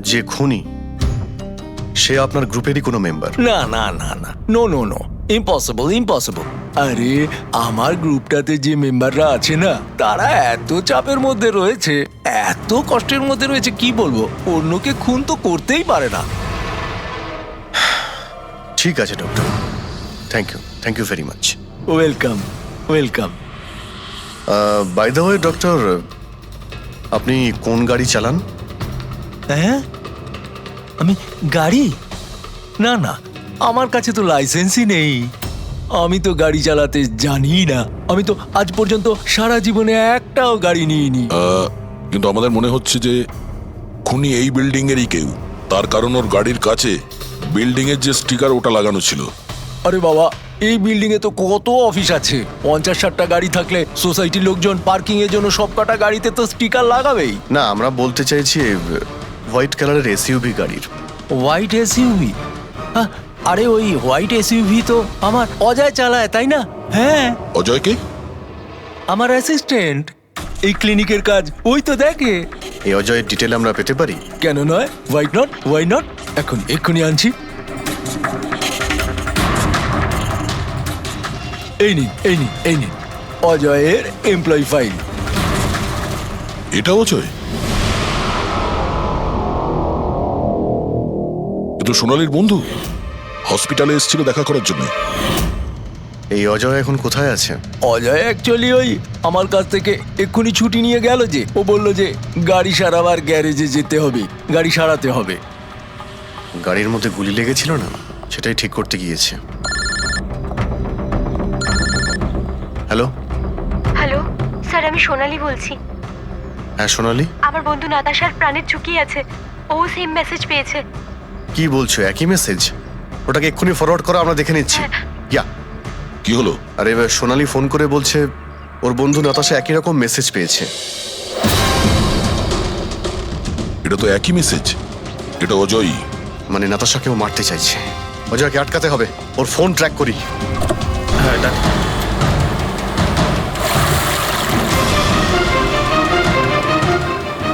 [SPEAKER 1] যে খুনি সে আপনার গ্রুপেরই কোনো মেম্বার।
[SPEAKER 14] না না না না, no no no, impossible impossible. আরে আমার গ্রুপটাতে যে মেম্বাররা আছে না তারা এত চাপের মধ্যে রয়েছে, এত কষ্টের মধ্যে রয়েছে, কি বলবো, অন্যকে খুন তো করতেই পারে না।
[SPEAKER 1] ঠিক আছে doctor, thank you very much.
[SPEAKER 14] Welcome welcome.
[SPEAKER 1] By the way doctor, আপনি কোন গাড়ি চালান?
[SPEAKER 14] হ্যাঁ, আমি গাড়ি? না না, আমার কাছে তো লাইসেন্সই নেই। আমি তো গাড়ি চালাতে জানি না। আমি তো আজ পর্যন্ত সারা জীবনে একটাও গাড়ি নিইনি।
[SPEAKER 3] কিন্তু আমাদের মনে হচ্ছে যে খুনি এই বিল্ডিং এরই কেউ, তার কারণ ওর গাড়ির কাছে বিল্ডিং এর যে স্টিকার ওটা লাগানো ছিল।
[SPEAKER 14] আরে বাবা, এই বিল্ডিং এ তো কত অফিস আছে, 50-60টা গাড়ি থাকলে সোসাইটির লোকজন পার্কিং এর জন্য সব কটা গাড়িতে তো স্টিকার লাগাবেই।
[SPEAKER 1] না, আমরা বলতে চাইছি হোয়াইট কালারের এসইউভি গাড়ির।
[SPEAKER 14] White SUV? আরে ওই হোয়াইট এসইউভি তো আমার অজয় চালায়, তাই না? হ্যাঁ।
[SPEAKER 3] অজয় কে?
[SPEAKER 14] আমার অ্যাসিস্ট্যান্ট, এই ক্লিনিকের কাজ ওই তো দেখে।
[SPEAKER 1] এই অজয়ের ডিটেল আমরা পেতে পারি?
[SPEAKER 14] কেন নয়, ওয়াই নট, এক্ষুনি আনছি। এই নিন অজয়ের এমপ্লয়ি ফাইল।
[SPEAKER 3] এটা অজয়? এ তো সোনালীর বন্ধু, হসপিটালে এসেছিল দেখা করার জন্য।
[SPEAKER 1] এই অজয় এখন কোথায় আছে?
[SPEAKER 14] অজয় অ্যাকচুয়ালি ওই আমার কাছ থেকে এক্ষুনি ছুটি নিয়ে গেল, যে ও বলল যে গাড়ি সারাবার গ্যারেজে যেতে হবে, গাড়ি সারাতে হবে।
[SPEAKER 1] গাড়ির মধ্যে গুলি লেগেছিল না, সেটাই ঠিক করতে গিয়েছে। হ্যালো
[SPEAKER 11] হ্যালো স্যার, আমি সোনালি বলছি।
[SPEAKER 1] হ্যাঁ সোনালি,
[SPEAKER 11] আমার বন্ধু নাতাশার প্রাণের ঝুঁকি আছে, ও সেম মেসেজ পেয়েছে।
[SPEAKER 1] কি বলছো? একই মেসেজ? ওটাকে এক্ষুনি ফরওয়ার্ড করো, আমরা দেখে নিচ্ছি। ইয়া,
[SPEAKER 3] কি হলো?
[SPEAKER 1] আরে এবার সোনালি ফোন করে বলছে ওর বন্ধু নাতাশা একই রকম মেসেজ পেয়েছে।
[SPEAKER 3] এটা তো একই মেসেজ, এটা অজয়ই।
[SPEAKER 1] মানে নাতাশাকেও মারতে চাইছে। অজয়কে আটকাতে হবে, ওর ফোন ট্র্যাক করি।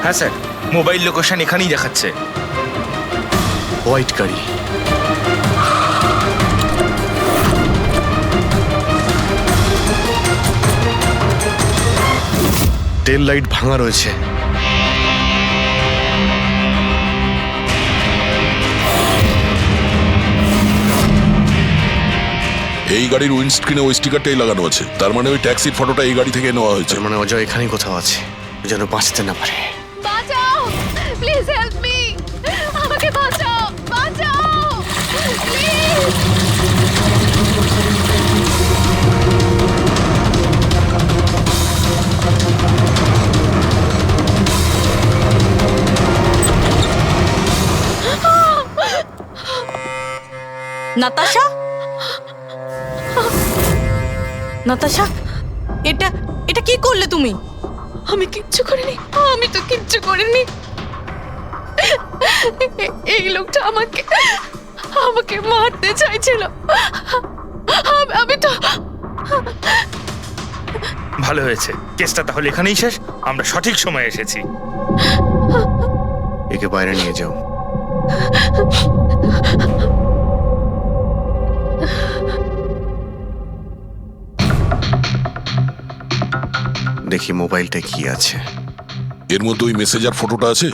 [SPEAKER 13] হ্যাঁ স্যার, মোবাইল লোকেশন এখানেই দেখাচ্ছে।
[SPEAKER 1] হোয়াইট গাড়ি। টেল লাইট ভাঙা রয়েছে।
[SPEAKER 3] এই গাড়ির উইন্ডস্ক্রিনে ওই স্টিকারটাই লাগানো আছে, তার মানে ওই ট্যাক্সির ফটোটা এই গাড়ি থেকে নেওয়া হয়েছে।
[SPEAKER 1] মানে অজয় এখানেই কোথাও আছে, যেন বাঁচতে না পারে।
[SPEAKER 8] বাঁচাও, প্লিজ হেল্প মি, আমাকে বাঁচাও, প্লিজ।
[SPEAKER 12] নাতাশা, নাতাশা, এটা কি করলে তুমি?
[SPEAKER 11] আমি কিচ্ছু করিনি, আমি তো কিচ্ছু করিনি।
[SPEAKER 8] এই লোকটা আমাকে আমাকে মারতে চাইছিল। আমি তো
[SPEAKER 13] ভালো হয়েছে, কেসটা তাহলে এখানেই শেষ। আমরা সঠিক সময়ে এসেছি।
[SPEAKER 1] একে বাইরে নিয়ে যাও। দেখি মোবাইলটা কি আছে।
[SPEAKER 3] এর মধ্যে ওই মেসেজ আর ফটোটা আছে?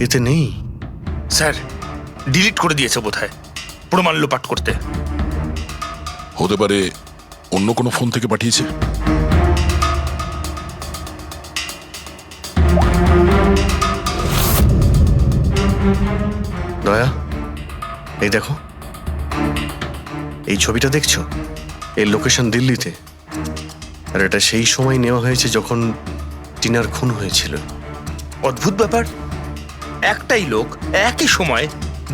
[SPEAKER 1] এতে নেই।
[SPEAKER 13] স্যার ডিলিট করে দিয়েছে বোধহয় প্রমাণ লোপাট করতে।
[SPEAKER 3] হতে পারে অন্য কোনো ফোন থেকে পাঠিয়েছে।
[SPEAKER 1] দয়া, এই দেখো, এই ছবিটা দেখছো? এর লোকেশন দিল্লিতে, আর এটা সেই সময় নেওয়া হয়েছে যখন টিনার খুন হয়েছিল।
[SPEAKER 13] অদ্ভুত ব্যাপার, একটাই লোক একই সময়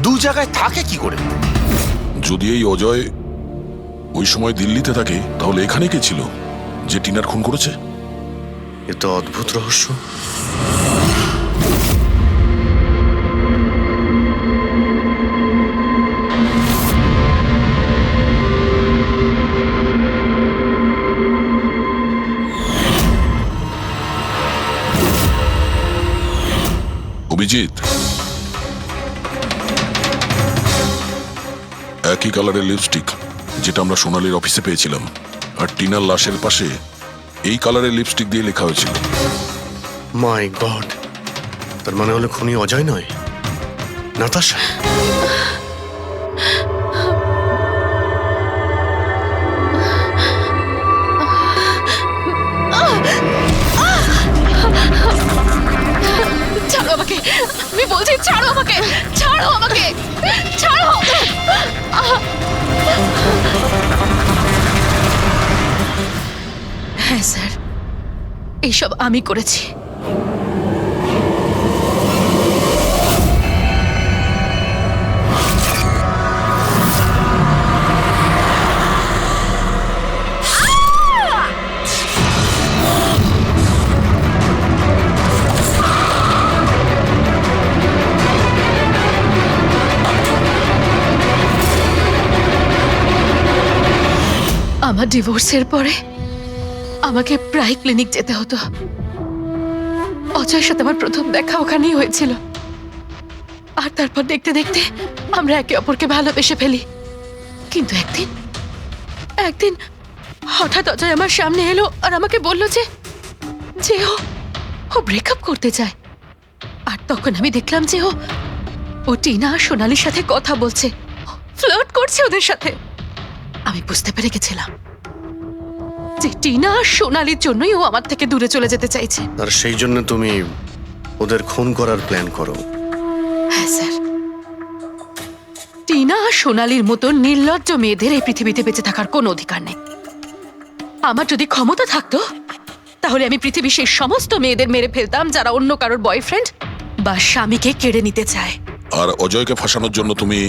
[SPEAKER 13] দু জায়গায় থাকে কি করে?
[SPEAKER 3] যদি এই অজয় ওই সময় দিল্লিতে থাকে, তাহলে এখানে কে ছিল যে টিনার খুন করেছে?
[SPEAKER 1] এ তো অদ্ভুত রহস্য।
[SPEAKER 3] অভিজিৎ, একই কালারের লিপস্টিক যেটা আমরা সোনালির অফিসে পেয়েছিলাম, আর টিনার লাশের পাশে এই কালারের লিপস্টিক দিয়ে লেখা হয়েছিল।
[SPEAKER 1] মাই গড, তার মানে হলো খুনি অজয় নয়, নাতাশা।
[SPEAKER 8] ছাড়ো আমাকে, আমি বলছি ছাড়ো আমাকে, ছাড়ো আমাকে, ছাড়ো। হ্যাঁ স্যার, এইসব আমি করেছি। আমার ডিভোর্সের পরে আমাকে প্রায় ক্লিনিক যেতে হতো। অজয়ের সাথে আমার প্রথম দেখা ওখানেই হয়েছিল, আর তারপর দেখতে দেখতে আমরা একে অপরকে ভালোবেসে ফেলি। কিন্তু একদিন হঠাৎ অজয় আমার সামনে এলো আর আমাকে বলল যে ও ব্রেকআপ করতে চায়। আর তখন আমি দেখলাম যে ও টিনা আর সোনালির সাথে কথা বলছে, ফ্লার্ট করছে ওদের সাথে। আমি বুঝতে পেরে গেছিলাম যে টিনা আর সোনালির জন্যই ও আমার থেকে দূরে চলে যেতে চাইছে।
[SPEAKER 1] আর সেই জন্য তুমি ওদের খুন করার প্ল্যান করো?
[SPEAKER 8] হ্যাঁ স্যার, টিনা আর সোনালির মতো নির্লজ্জ মেয়েদের এই পৃথিবীতে বেঁচে থাকার কোনো অধিকার নেই। আমার যদি ক্ষমতা থাকতো, তাহলে আমি পৃথিবীর সেই সমস্ত মেয়েদের মেরে ফেলতাম যারা অন্য কারোর বয়ফ্রেন্ড বা স্বামীকে কেড়ে নিতে চায়।
[SPEAKER 3] আর অজয়কে ফাঁসানোর জন্য তুমি